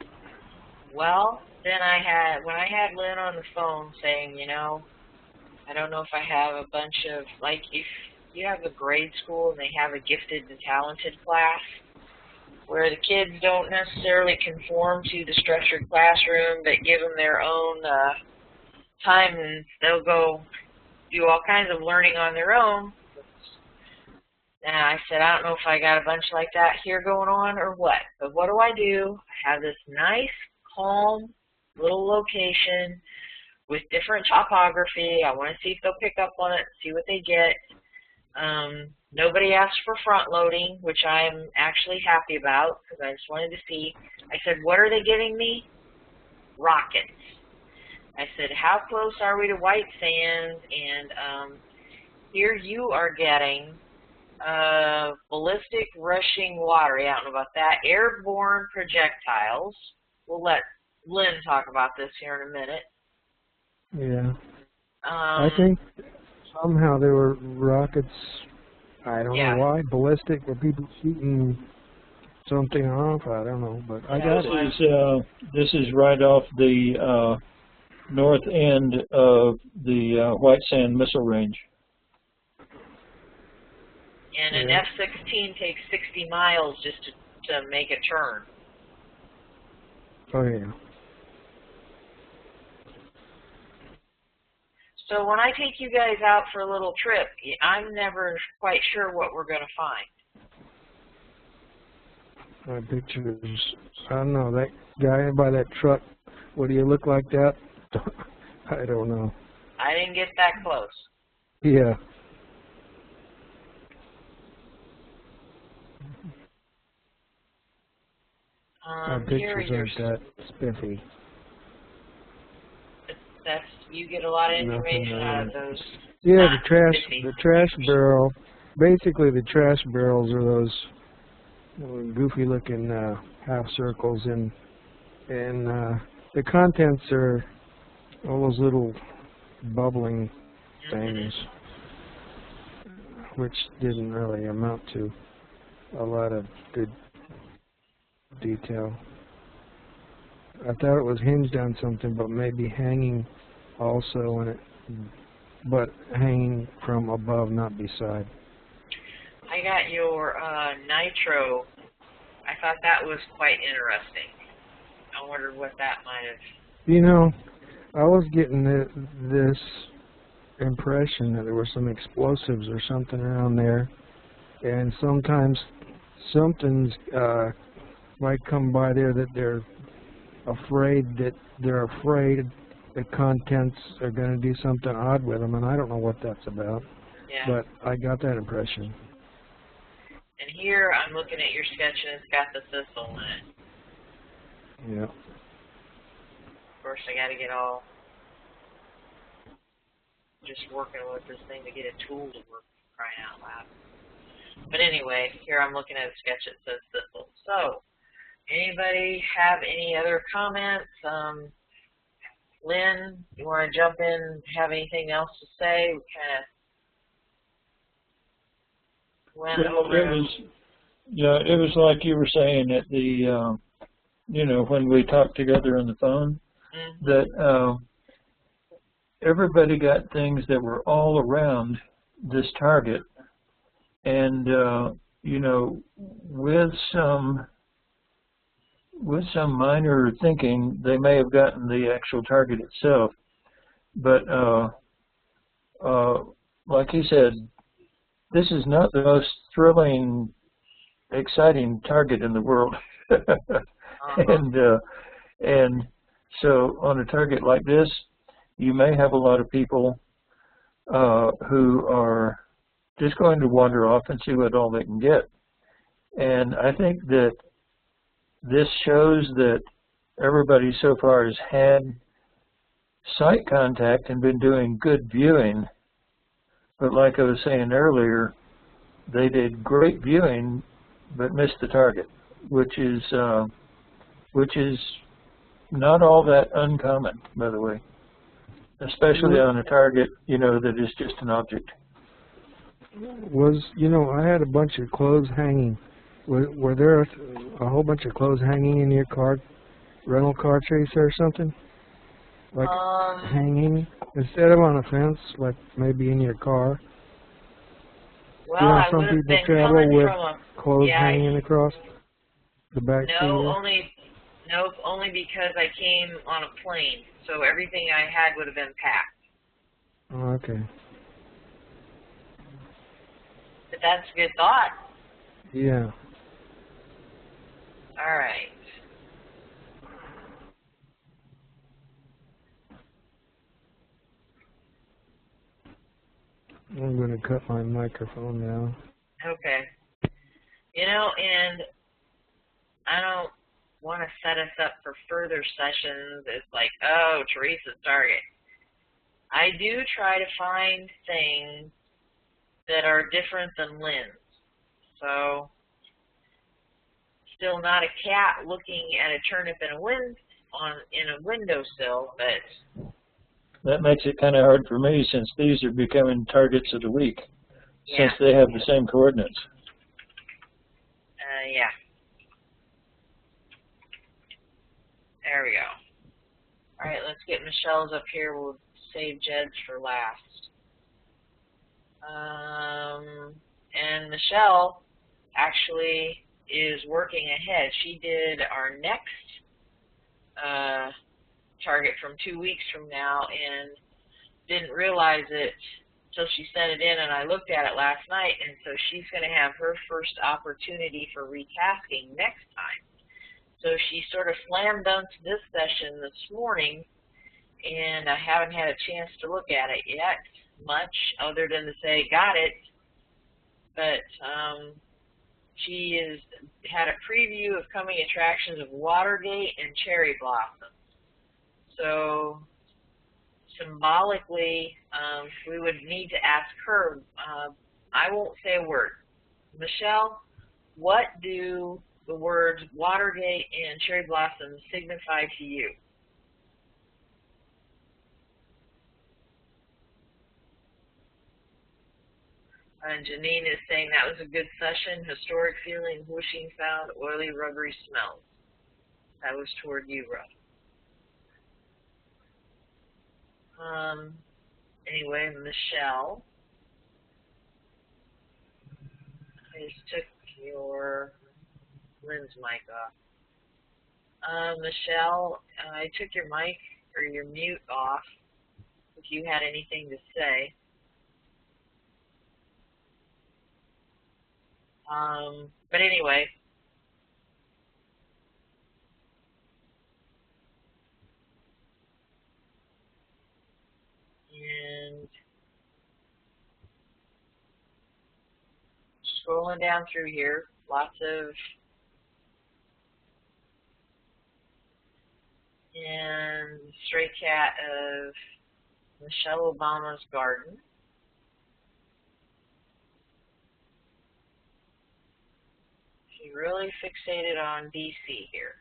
Well, then when I had Lynn on the phone saying, you know, I don't know if I have a bunch of, like, if you have a grade school and they have a gifted and talented class where the kids don't necessarily conform to the structured classroom but give them their own time, and they'll go do all kinds of learning on their own. And I said, I don't know if I got a bunch like that here going on or what, but what do? I have this nice, calm little location with different topography. I want to see if they'll pick up on it, see what they get. Nobody asked for front loading, which I'm actually happy about because I just wanted to see. I said, what are they giving me? Rockets. I said, how close are we to white sands? And here you are getting ballistic rushing water. I don't know about that. Airborne projectiles. We'll let Lynn talk about this here in a minute. Yeah. I think somehow there were rockets, I don't know why, ballistic, were people shooting something off, I don't know, but I got it. This is right off the north end of the White Sand Missile Range. And an F-16 takes 60 miles just to make a turn. Oh, yeah. So when I take you guys out for a little trip, I'm never quite sure what we're going to find. My pictures, I don't know, that guy by that truck, what do you look like that? I don't know. I didn't get that close. Yeah. My pictures aren't that spiffy. That's, you get a lot of information out of those. Yeah, the trash barrel. Basically, the trash barrels are those goofy-looking half circles, and the contents are all those little bubbling things, which didn't really amount to a lot of good detail. I thought it was hinged on something, but maybe hanging also, but hanging from above, not beside. I got your nitro. I thought that was quite interesting. I wondered what that might have. You know, I was getting this impression that there were some explosives or something around there, and sometimes something's might come by there that they're afraid the contents are going to do something odd with them, and I don't know what that's about. Yeah. But I got that impression. And here I'm looking at your sketch, and it's got the thistle in it. Yeah. Of course, I got to get all just working with this thing to get a tool to work, crying out loud. But anyway, here I'm looking at a sketch that says thistle. So, anybody have any other comments? Lynn, you want to jump in, have anything else to say? We kind of went over. It was like you were saying at the, when we talked together on the phone, that everybody got things that were all around this target, and with some minor thinking, they may have gotten the actual target itself. But like he said, this is not the most thrilling, exciting target in the world. And so on a target like this, you may have a lot of people who are just going to wander off and see what all they can get. And I think that this shows that everybody so far has had sight contact and been doing good viewing. But like I was saying earlier, they did great viewing but missed the target, which is not all that uncommon, by the way, especially on a target, that is just an object. I had a bunch of clothes hanging. Were there a whole bunch of clothes hanging in your rental car, Teresa, or something? Like hanging? Instead of on a fence, like maybe in your car? Well, some people travel with clothes hanging across the back seat. Only because I came on a plane, so everything I had would have been packed. Oh, okay. But that's a good thought. Yeah. All right. I'm going to cut my microphone now. Okay. And I don't want to set us up for further sessions. It's like, oh, Teresa's target. I do try to find things that are different than Lynn's. So, still not a cat looking at a turnip in a windowsill, but that makes it kind of hard for me since these are becoming targets of the week, since they have the same coordinates. Yeah. There we go. All right, let's get Michelle's up here. We'll save Jed's for last. And Michelle actually is working ahead. She did our next target from 2 weeks from now and didn't realize it till she sent it in, and I looked at it last night, and so she's going to have her first opportunity for retasking next time. So she sort of slam dunked this session this morning, and I haven't had a chance to look at it yet much other than to say, got it. But she had a preview of coming attractions of Watergate and Cherry Blossom. So symbolically, we would need to ask her. I won't say a word. Michelle, what do the words Watergate and Cherry Blossom signify to you? And Janine is saying that was a good session. Historic feeling, whooshing sound, oily, rubbery smells. That was toward you, Russ. Anyway, Michelle, I just took your Lynn's mic off. Michelle, I took your mic or your mute off if you had anything to say. But anyway, and scrolling down through here, lots of and stray cat of Michelle Obama's garden. She really fixated on DC here.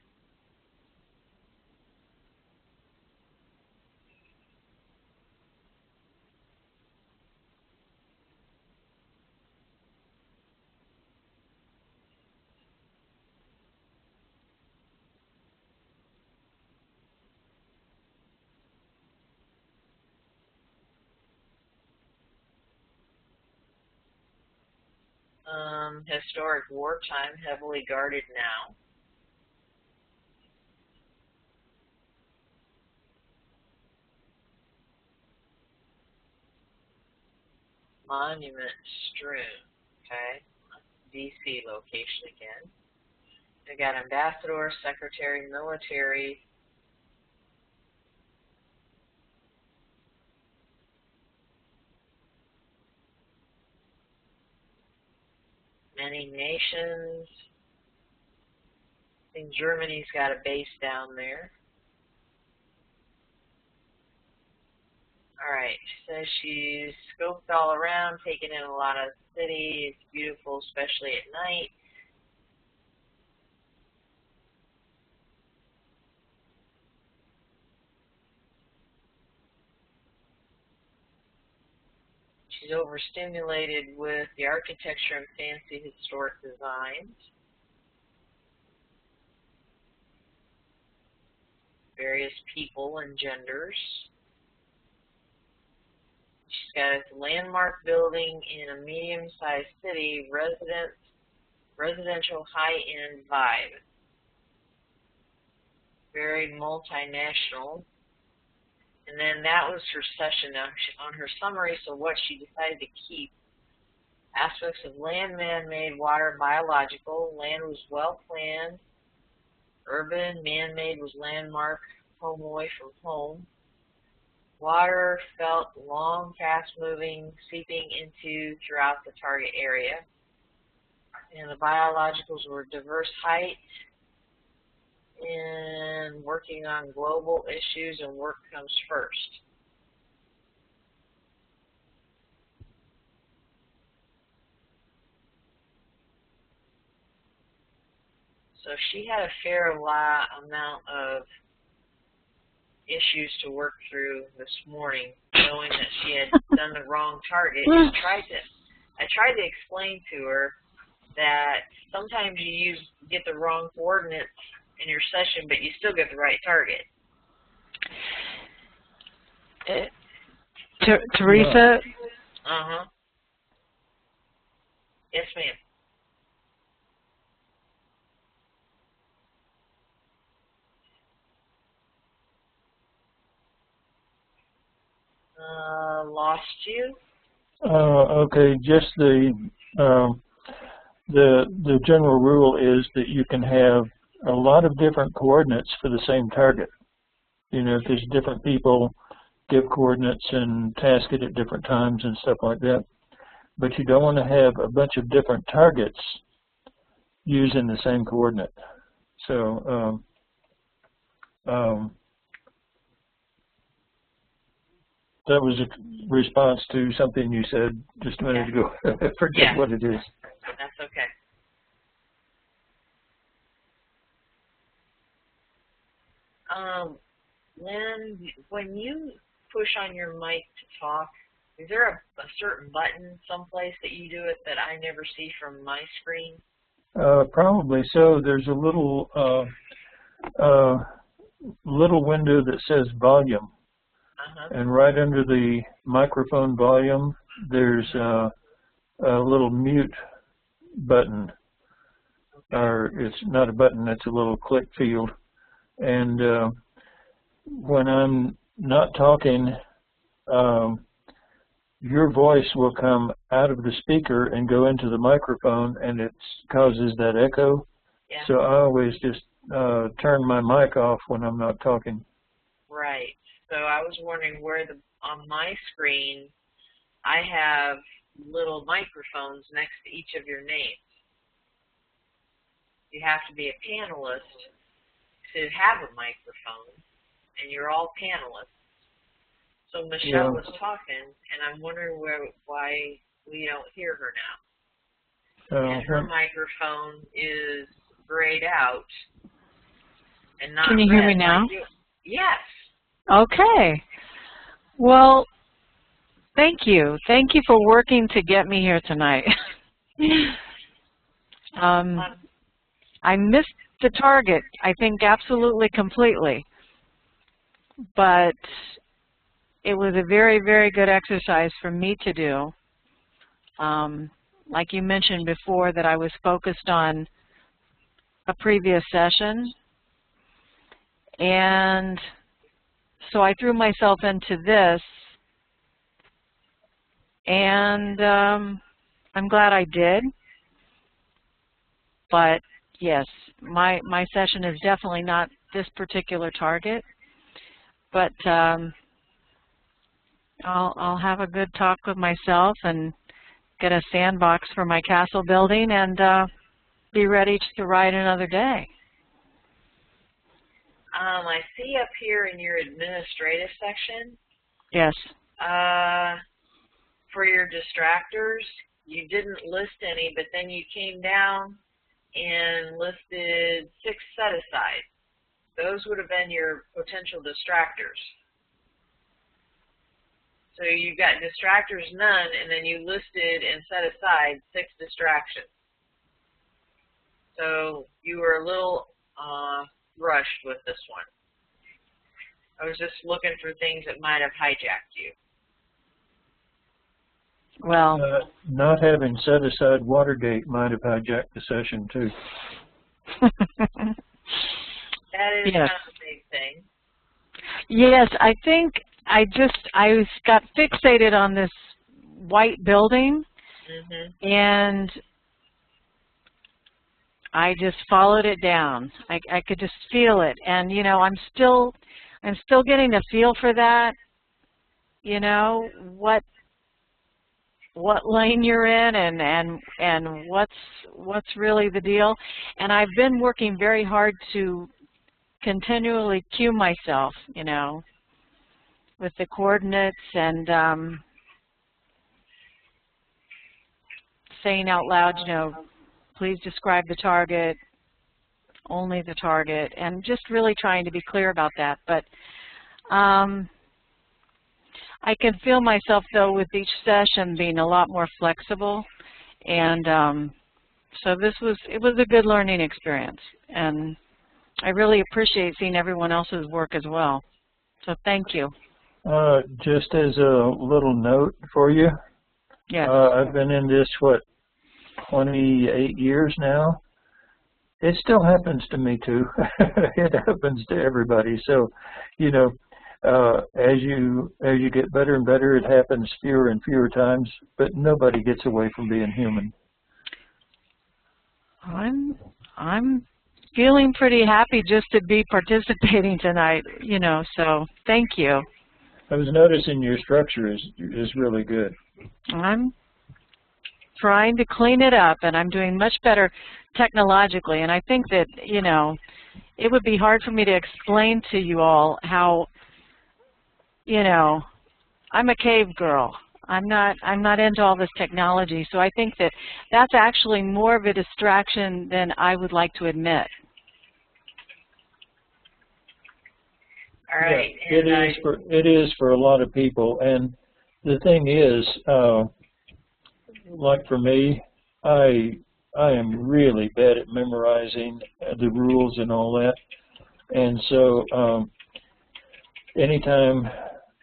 Historic wartime, heavily guarded now. Monument strewn. Okay, DC location again. We got ambassador, secretary, military. Many nations. I think Germany's got a base down there. Alright, so she's scoped all around, taken in a lot of the city. It's beautiful, especially at night. She's overstimulated with the architecture and fancy historic designs. Various people and genders. She's got a landmark building in a medium-sized city, residential high-end vibe. Very multinational. And then that was her session on her summary, so what she decided to keep. Aspects of land, man-made, water, biological. Land was well-planned. Urban, man-made was landmark, home away from home. Water felt long, fast-moving, seeping into throughout the target area. And the biologicals were diverse height and working on global issues, and work comes first. So she had a fair amount of issues to work through this morning, knowing that she had done the wrong target. I tried to explain to her that sometimes you get the wrong coordinates in your session, but you still get the right target. Teresa? Uh-huh. Yes, ma'am. Lost you? Okay, just the general rule is that you can have a lot of different coordinates for the same target. You know, because different people give coordinates and task it at different times and stuff like that. But you don't want to have a bunch of different targets using the same coordinate. So that was a response to something you said just a minute ago. Forget what it is. That's okay. Lynn, when you push on your mic to talk, is there a certain button someplace that you do it that I never see from my screen? Probably so. There's a little little window that says volume. And right under the microphone volume, there's a little mute button. Or it's not a button, it's a little click field. And when I'm not talking, your voice will come out of the speaker and go into the microphone, and it causes that echo. Yeah. So I always just turn my mic off when I'm not talking. Right. So I was wondering where on my screen I have little microphones next to each of your names. You have to be a panelist to have a microphone. and you're all panelists. So Michelle was talking, and I'm wondering why we don't hear her now. And her microphone is grayed out and not Can you hear me now? Like yes. Okay. Well, thank you. Thank you for working to get me here tonight. I missed the target, I think, absolutely completely. But it was a very, very good exercise for me to do. Like you mentioned before, that I was focused on a previous session. And so I threw myself into this. And I'm glad I did. But yes, my session is definitely not this particular target. But I'll have a good talk with myself and get a sandbox for my castle building and be ready to ride another day. I see up here in your administrative section. Yes. For your distractors, you didn't list any, but then you came down and listed 6 set-asides. Those would have been your potential distractors. So you've got distractors none, and then you listed and set aside 6 distractions. So you were a little rushed with this one. I was just looking for things that might have hijacked you. Well, not having set aside Watergate might have hijacked the session too. That is kind of a big thing. Yes, I think I got fixated on this white building, and I just followed it down. I could just feel it, and you know, I'm still getting a feel for that. You know, what lane you're in, and what's really the deal. And I've been working very hard to continually cue myself, you know, with the coordinates and saying out loud, you know, please describe the target, only the target, and just really trying to be clear about that. But I can feel myself, though, with each session being a lot more flexible, and so it was a good learning experience, and I really appreciate seeing everyone else's work as well. So thank you. Just as a little note for you, yes. I've been in this, 28 years now. It still happens to me too. It happens to everybody. So, you know, as you get better and better, it happens fewer and fewer times, but nobody gets away from being human. I'm feeling pretty happy just to be participating tonight, you know, so thank you. I was noticing your structure is really good. I'm trying to clean it up, and I'm doing much better technologically, and I think that, you know, it would be hard for me to explain to you all how, you know, I'm a cave girl. I'm not into all this technology, so I think that that's actually more of a distraction than I would like to admit. All right. Yeah, it is for a lot of people, and the thing is, like for me, I am really bad at memorizing the rules and all that, and so anytime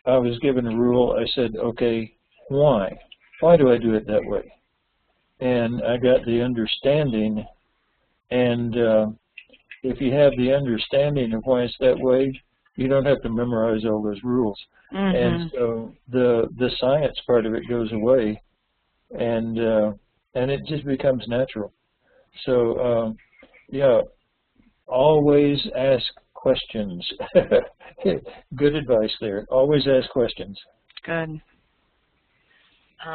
I was given a rule, I said, okay, why? Why do I do it that way? And I got the understanding, and if you have the understanding of why it's that way, you don't have to memorize all those rules. And so the science part of it goes away, and it just becomes natural. So yeah, always ask questions. Good advice there. Always ask questions. Good.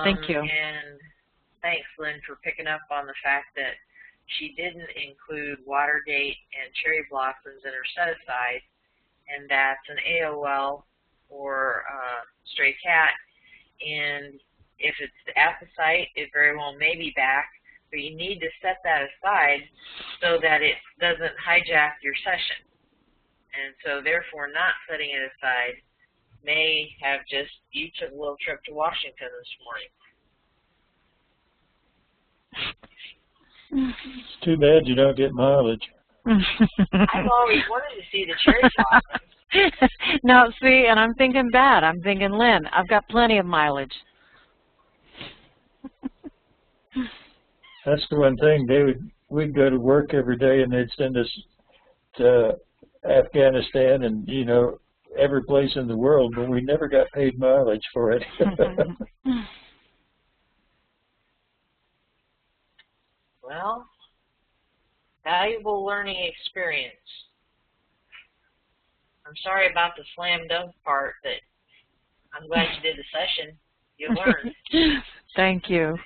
Thank you. And thanks, Lynn, for picking up on the fact that she didn't include Watergate and cherry blossoms in her set-aside, and that's an AOL or stray cat. And if it's at the site, it very well may be back, but you need to set that aside so that it doesn't hijack your session. And so therefore not setting it aside may have just, you took a little trip to Washington this morning. It's too bad you don't get mileage. I've always wanted to see the cherry blossoms. No, see, and I'm thinking bad. I'm thinking, Lynn, I've got plenty of mileage. That's the one thing. We'd go to work every day, and they'd send us to Afghanistan and, you know, every place in the world, but we never got paid mileage for it. Well, valuable learning experience. I'm sorry about the slam dunk part, but I'm glad you did the session. You learned. Thank you.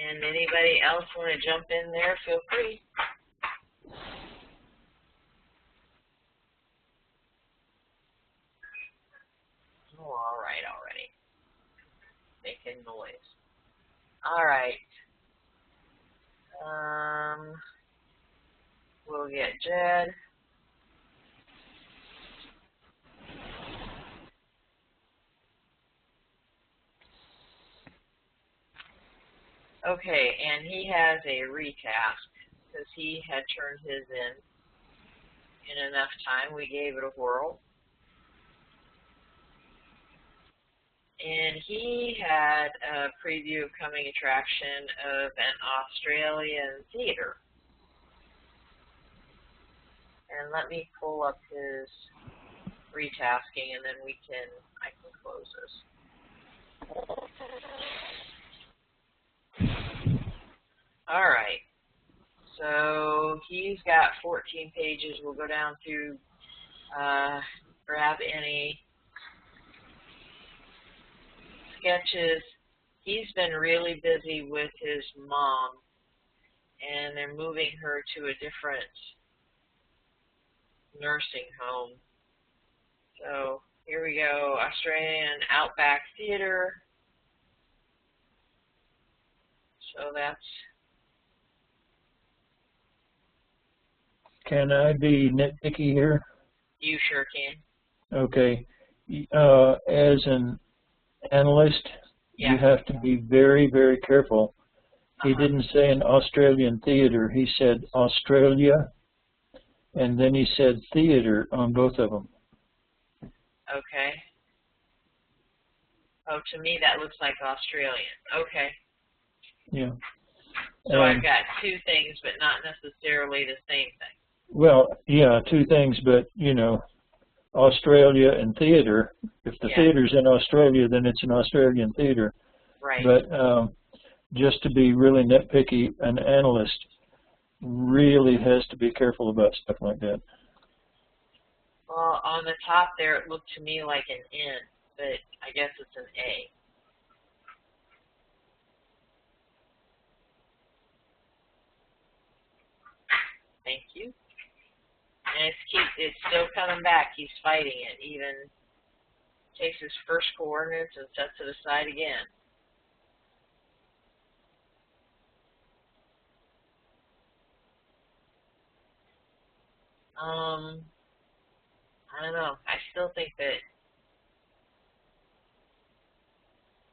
And anybody else want to jump in there, feel free. Oh, all right, already. Making noise. All right. We'll get Jed. Okay, and he has a retask because he had turned his in enough time. We gave it a whirl. And he had a preview of coming attraction of an Australian theater. And let me pull up his retasking, and then I can close this. All right. So he's got 14 pages. We'll go down through, grab any sketches. He's been really busy with his mom, and they're moving her to a different nursing home. So here we go, Australian Outback Theater. So that's... Can I be nitpicky here? You sure can. Okay. As an analyst, yeah. You have to be very, very careful. He didn't say an Australian theater. He said Australia, and then he said theater on both of them. Okay. Oh, to me that looks like Australian. Okay. Yeah. So I've got two things, but not necessarily the same thing. Well, yeah, two things, but, you know, Australia and theater. If the theater's in Australia, then it's an Australian theater. Right. But just to be really nitpicky, an analyst really has to be careful about stuff like that. Well, on the top there, it looked to me like an N, but I guess it's an A. Thank you. And it's still coming back. He's fighting it. Even takes his first coordinates and sets it aside again. I don't know. I still think that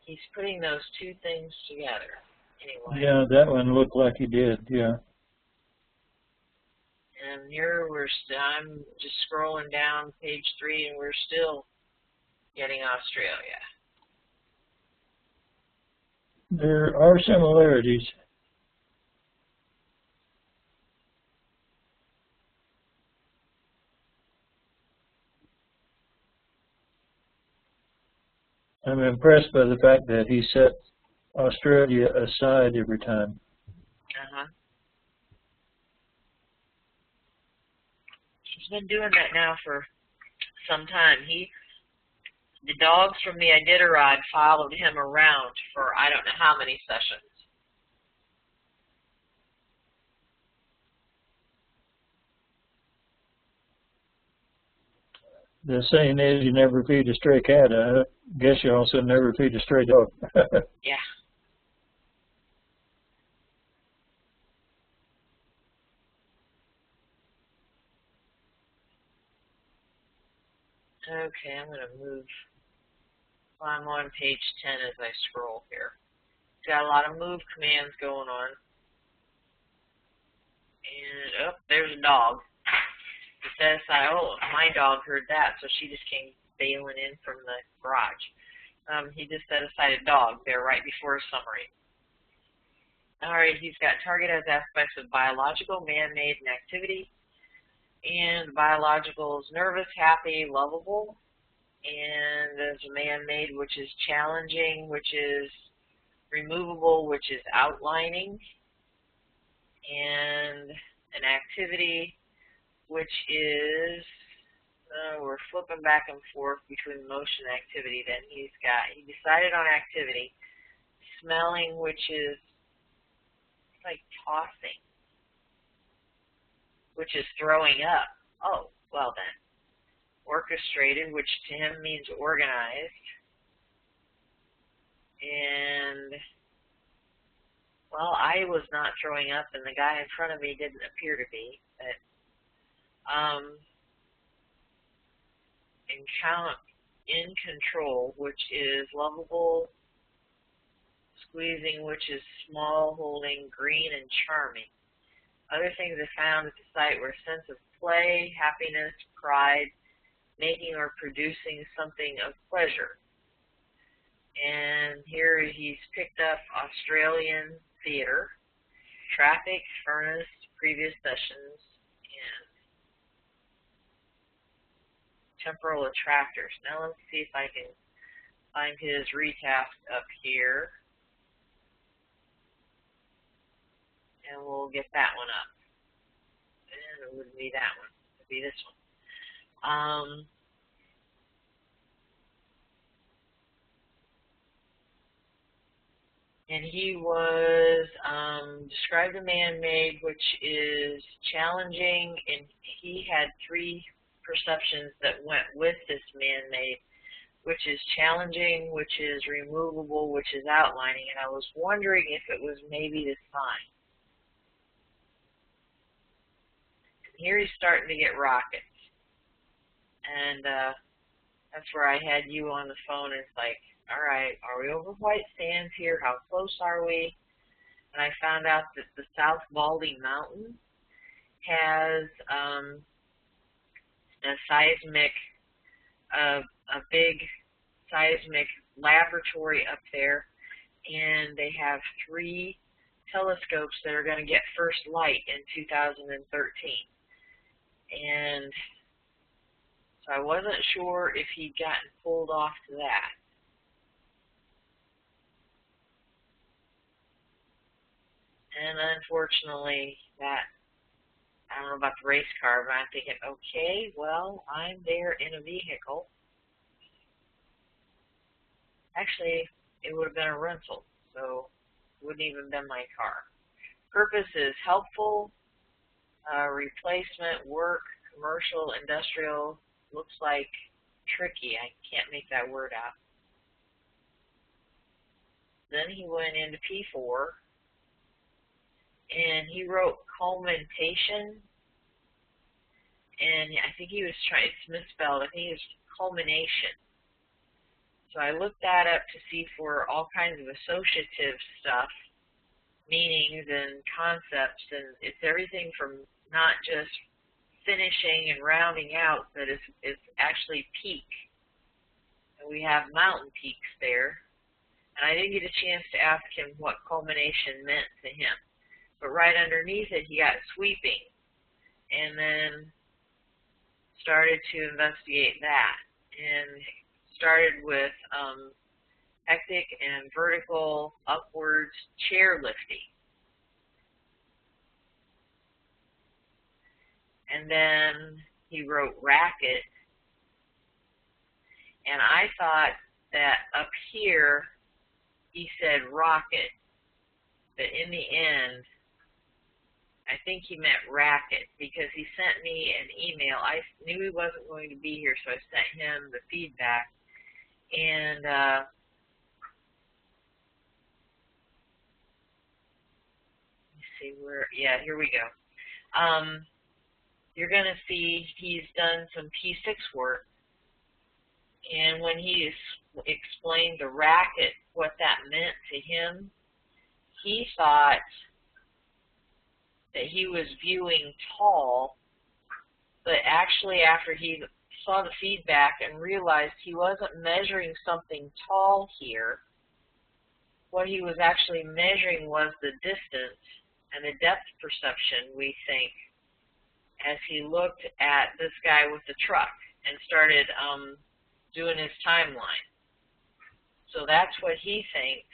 he's putting those two things together. Anyway. Yeah, that one looked like he did. Yeah. And here I'm just scrolling down page 3, and we're still getting Australia. There are similarities. I'm impressed by the fact that he set Australia aside every time. He's been doing that now for some time. The dogs from the Iditarod followed him around for I don't know how many sessions. the saying is you never feed a stray cat. I guess you also never feed a stray dog. Yeah. Okay, I'm going to move. Well, I'm on page 10 as I scroll here. Got a lot of move commands going on. And, oh, there's a dog. It says, oh, my dog heard that, so she just came bailing in from the garage. He just set aside a dog there right before a summary. All right, he's got target as aspects of biological, man-made, and activity. And biological is nervous, happy, lovable. And there's a man-made, which is challenging, which is removable, which is outlining. And an activity, which is, we're flipping back and forth between motion and activity. Then he decided on activity. Smelling, which is like tossing, which is throwing up. Oh, well then. Orchestrated, which to him means organized. And, well, I was not throwing up, and the guy in front of me didn't appear to be. But, in control, which is lovable. Squeezing, which is small, holding, green, and charming. Other things I found at the site were a sense of play, happiness, pride, making or producing something of pleasure. And here he's picked up Australian theater, traffic, furnace, previous sessions, and temporal attractors. Now let's see if I can find his retask up here. And we'll get that one up. And it wouldn't be that one. It would be this one. And he was described a man-made, which is challenging, and he had 3 perceptions that went with this man-made, which is challenging, which is removable, which is outlining. And I was wondering if it was maybe the sign. Here he's starting to get rockets. And that's where I had you on the phone. It's like, all right, are we over White Sands here? How close are we? And I found out that the South Baldy Mountain has a seismic, a big seismic laboratory up there. And they have 3 telescopes that are going to get first light in 2013. And so I wasn't sure if he'd gotten pulled off to that. And unfortunately, that, I don't know about the race car, but I'm thinking, okay, well, I'm there in a vehicle. Actually, it would have been a rental, so it wouldn't even been my car. Purpose is helpful. Replacement, work, commercial, industrial, looks like tricky. I can't make that word out. Then he went into P4, and he wrote culmination, and I think he was trying, it's misspelled, I think it was culmination. So I looked that up to see for all kinds of associative stuff, meanings and concepts, and it's everything from not just finishing and rounding out, but it's actually peak. And we have mountain peaks there. And I didn't get a chance to ask him what culmination meant to him. But right underneath it, he got sweeping. And then started to investigate that. And started with hectic and vertical upwards chairlifting. And then he wrote racket. And I thought that up here he said rocket. But in the end, I think he meant racket, because he sent me an email. I knew he wasn't going to be here, so I sent him the feedback. And let's see where, yeah, here we go. You're going to see he's done some P6 work. And when he explained the racket, what that meant to him, he thought that he was viewing tall, but actually after he saw the feedback and realized he wasn't measuring something tall here, what he was actually measuring was the distance and the depth perception, we think, as he looked at this guy with the truck and started doing his timeline. So that's what he thinks,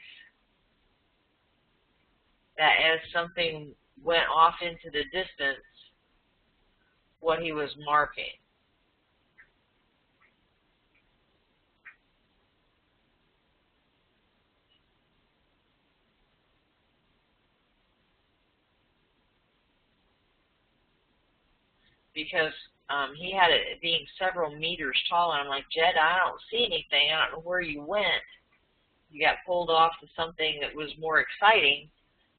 that as something went off into the distance, what he was marking. Because he had it being several meters tall, and I'm like, Jed, I don't see anything. I don't know where you went. You got pulled off to something that was more exciting.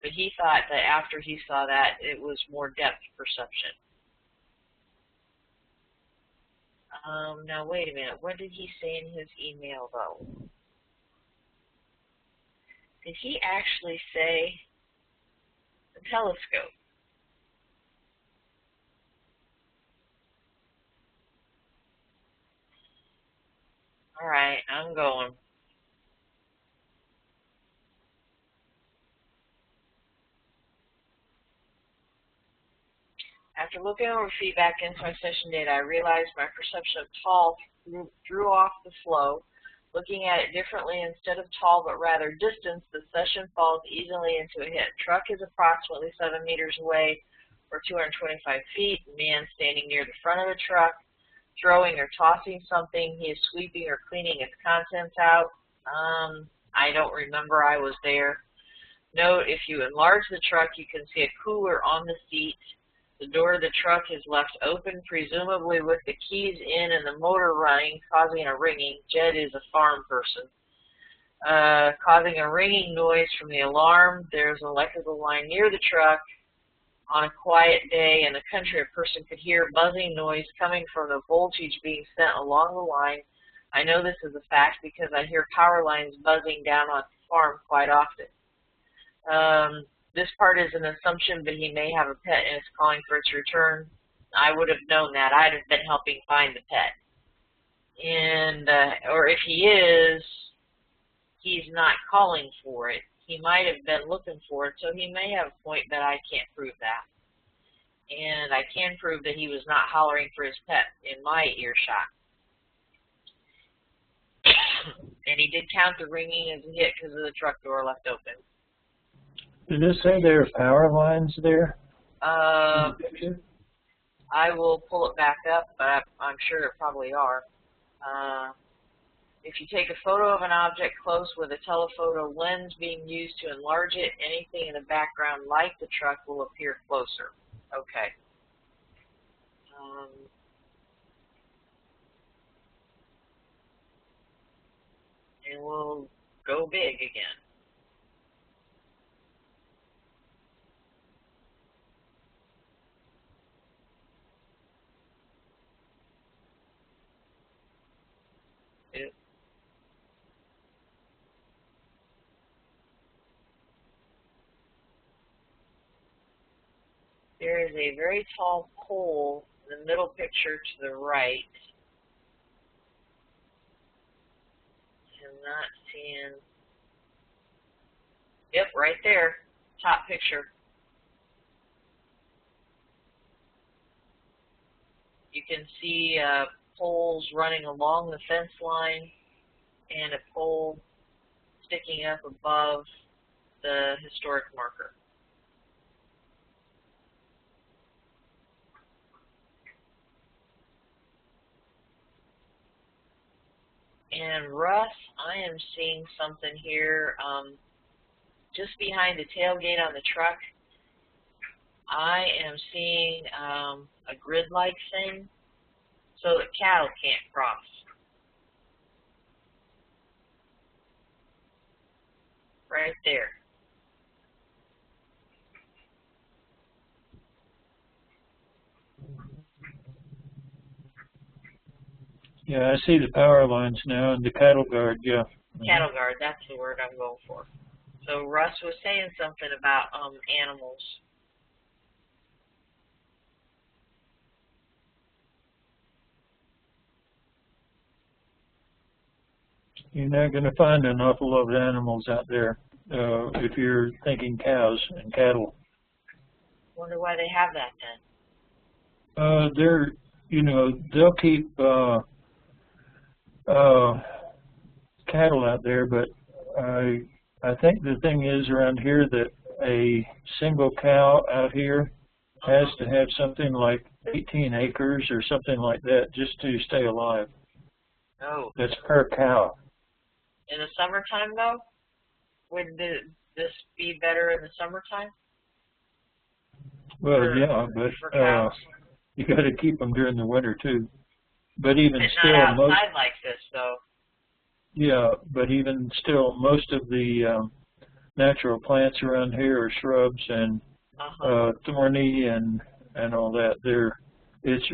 But he thought that after he saw that, it was more depth perception. Now, wait a minute. What did he say in his email, though? Did he actually say the telescope? All right, I'm going. After looking over feedback into my session data, I realized my perception of tall threw off the flow. Looking at it differently, instead of tall but rather distance, the session falls easily into a hit. Truck is approximately 7 meters away, or 225 feet. Man standing near the front of the truck, throwing or tossing something. He is sweeping or cleaning its contents out. I don't remember I was there. Note, if you enlarge the truck, you can see a cooler on the seat. The door of the truck is left open, presumably with the keys in and the motor running, causing a ringing. Jed is a farm person. Causing a ringing noise from the alarm. There's an electrical line near the truck. On a quiet day in the country, a person could hear buzzing noise coming from the voltage being sent along the line. I know this is a fact because I hear power lines buzzing down on the farm quite often. This part is an assumption, but he may have a pet and is calling for its return. I would have known that. I'd have been helping find the pet. And, or if he is, he's not calling for it. He might have been looking for it, so he may have a point, but I can't prove that. And I can prove that he was not hollering for his pet in my earshot. And he did count the ringing as a hit because of the truck door left open. Did it say there are power lines there? I will pull it back up, but I'm sure there probably are. If you take a photo of an object close with a telephoto lens being used to enlarge it, anything in the background like the truck will appear closer. Okay. And we'll go big again. There is a very tall pole in the middle picture to the right. I'm not seeing. Yep, right there, top picture. You can see poles running along the fence line and a pole sticking up above the historic marker. And Russ, I am seeing something here just behind the tailgate on the truck. I am seeing a grid-like thing so that cattle can't cross. Right there. Yeah, I see the power lines now and the cattle guard, yeah. Cattle guard, that's the word I'm going for. So Russ was saying something about animals. You're not going to find an awful lot of animals out there if you're thinking cows and cattle. Wonder why they have that then. They're, you know, they'll keep cattle out there, but I think the thing is around here that a single cow out here has to have something like 18 acres or something like that just to stay alive. Oh. That's per cow. In the summertime, though? Would this be better in the summertime? Well, yeah, but you got to keep them during the winter too. But even it's still, not outside like this, though. Yeah, but even still, most of the natural plants around here are shrubs and thorny and all that. It's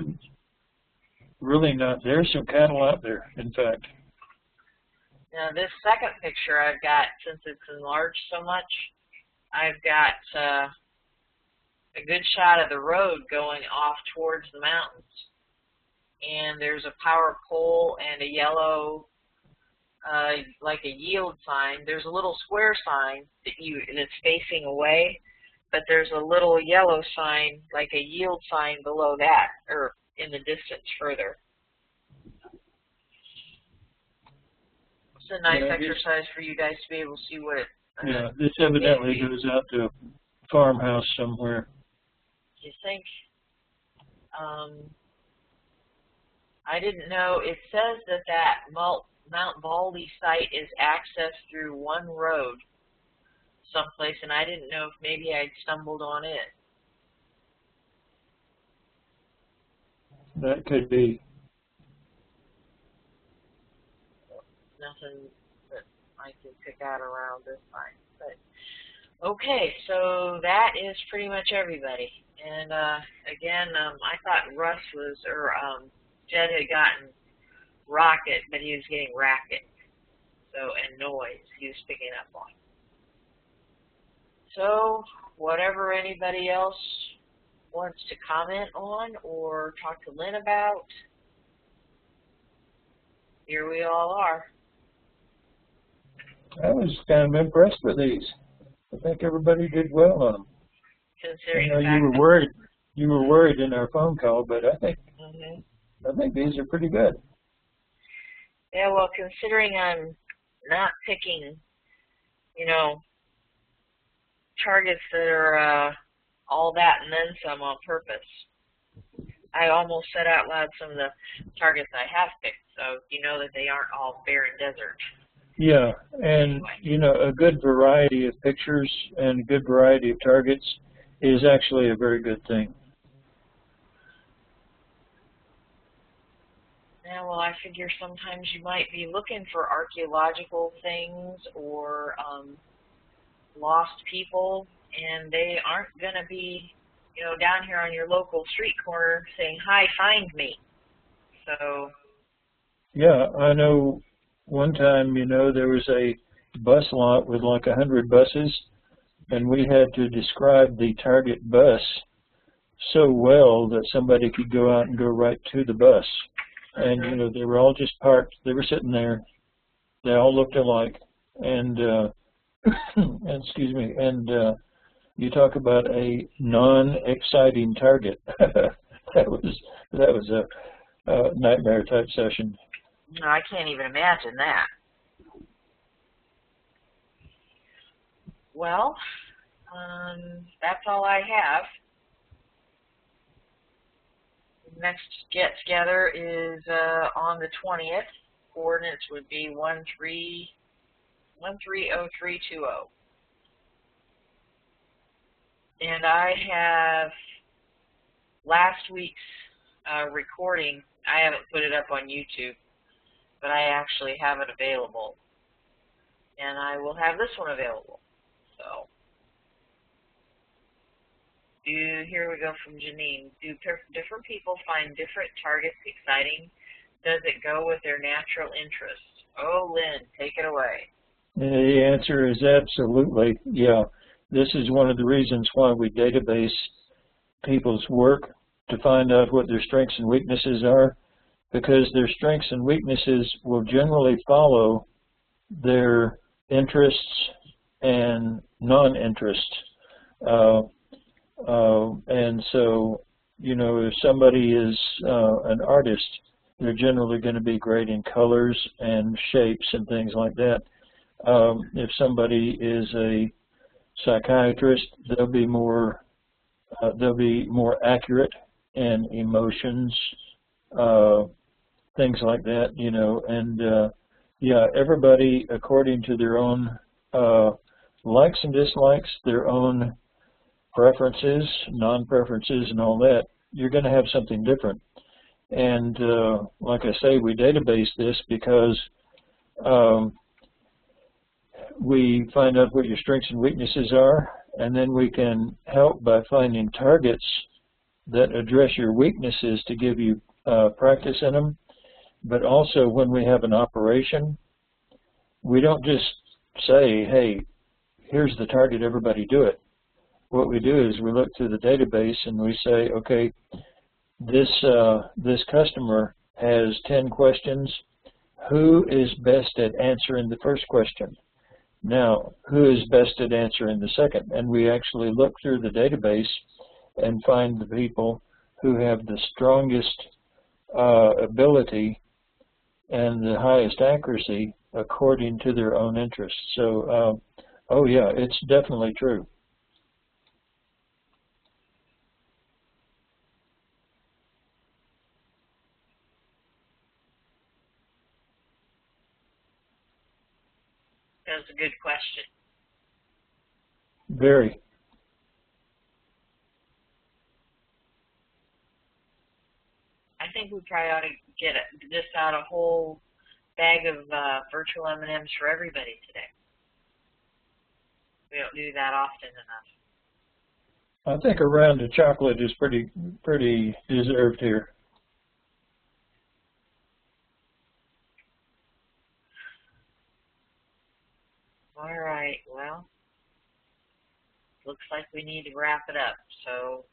really not. There's some cattle out there, in fact. Now, this second picture I've got, since it's enlarged so much, I've got a good shot of the road going off towards the mountains. And there's a power pole and a yellow, like a yield sign. There's a little square sign that's facing away, but there's a little yellow sign, like a yield sign below that, or in the distance further. It's a nice exercise for you guys to be able to see what it. Yeah, this evidently goes out to a farmhouse somewhere. You think? I didn't know. It says that Mount Baldy site is accessed through one road someplace, and I didn't know if maybe I'd stumbled on it. That could be. Nothing that I can pick out around this time. But okay, so that is pretty much everybody. And again, I thought Russ was, or Jed had gotten rocket, but he was getting racket. So, and noise he was picking up on. So, whatever anybody else wants to comment on or talk to Lynn about, here we all are. I was kind of impressed with these. I think everybody did well on them. Considering you were worried in our phone call, but I think these are pretty good. Yeah, well, considering I'm not picking, you know, targets that are all that and then some on purpose. I almost said out loud some of the targets I have picked, so you know that they aren't all barren desert. Yeah, and you know, a good variety of pictures and a good variety of targets is actually a very good thing. Yeah, well, I figure sometimes you might be looking for archaeological things or lost people, and they aren't going to be, you know, down here on your local street corner saying, "Hi, find me." So. Yeah, I know. One time, you know, there was a bus lot with like 100 buses, and we had to describe the target bus so well that somebody could go out and go right to the bus. And, you know, they were all just parked. They were sitting there. They all looked alike. And, excuse me, and you talk about a non-exciting target. that was a nightmare type session. No, I can't even imagine that. Well, that's all I have. Next get together is on the 20th. Coordinates would be 130320. And I have last week's recording. I haven't put it up on YouTube, but I actually have it available. And I will have this one available. So, here we go from Janine. Do different people find different targets exciting? Does it go with their natural interests? Oh, Lynn, take it away. The answer is absolutely, yeah. This is one of the reasons why we database people's work, to find out what their strengths and weaknesses are, because their strengths and weaknesses will generally follow their interests and non-interests. And so, you know, if somebody is an artist, they're generally going to be great in colors and shapes and things like that. If somebody is a psychiatrist, they'll be more accurate in emotions, things like that, you know. And yeah, everybody according to their own likes and dislikes, their own preferences, non-preferences, and all that, you're going to have something different. And like I say, we database this because we find out what your strengths and weaknesses are, and then we can help by finding targets that address your weaknesses to give you practice in them. But also when we have an operation, we don't just say, hey, here's the target, everybody do it. What we do is we look through the database and we say, okay, this customer has 10 questions. Who is best at answering the first question? Now, who is best at answering the second? And we actually look through the database and find the people who have the strongest ability and the highest accuracy according to their own interests. So, oh yeah, it's definitely true. That's a good question. Very. I think we probably ought to get just out a whole bag of virtual M&Ms for everybody today. We don't do that often enough. I think a round of chocolate is pretty deserved here. All right, well, looks like we need to wrap it up. So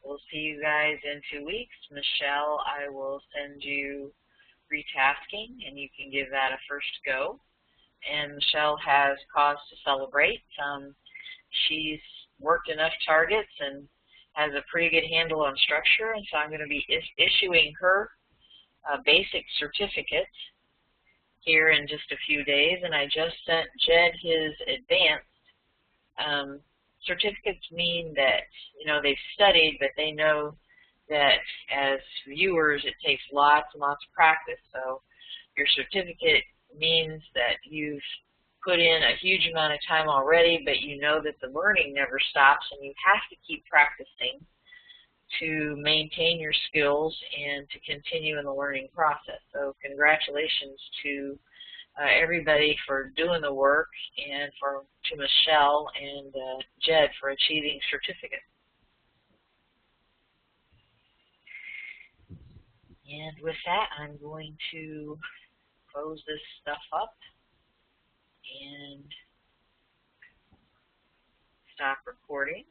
we'll see you guys in 2 weeks. Michelle, I will send you retasking, and you can give that a first go. And Michelle has cause to celebrate. She's worked enough targets and has a pretty good handle on structure, and so I'm going to be issuing her basic certificate here in just a few days, and I just sent Jed his advanced. Certificates mean that, you know, they've studied, but they know that as viewers it takes lots and lots of practice. So your certificate means that you've put in a huge amount of time already, but you know that the learning never stops, and you have to keep practicing to maintain your skills and to continue in the learning process. So congratulations to everybody for doing the work, and to Michelle and Jed for achieving certificates. And with that, I'm going to close this stuff up and stop recording.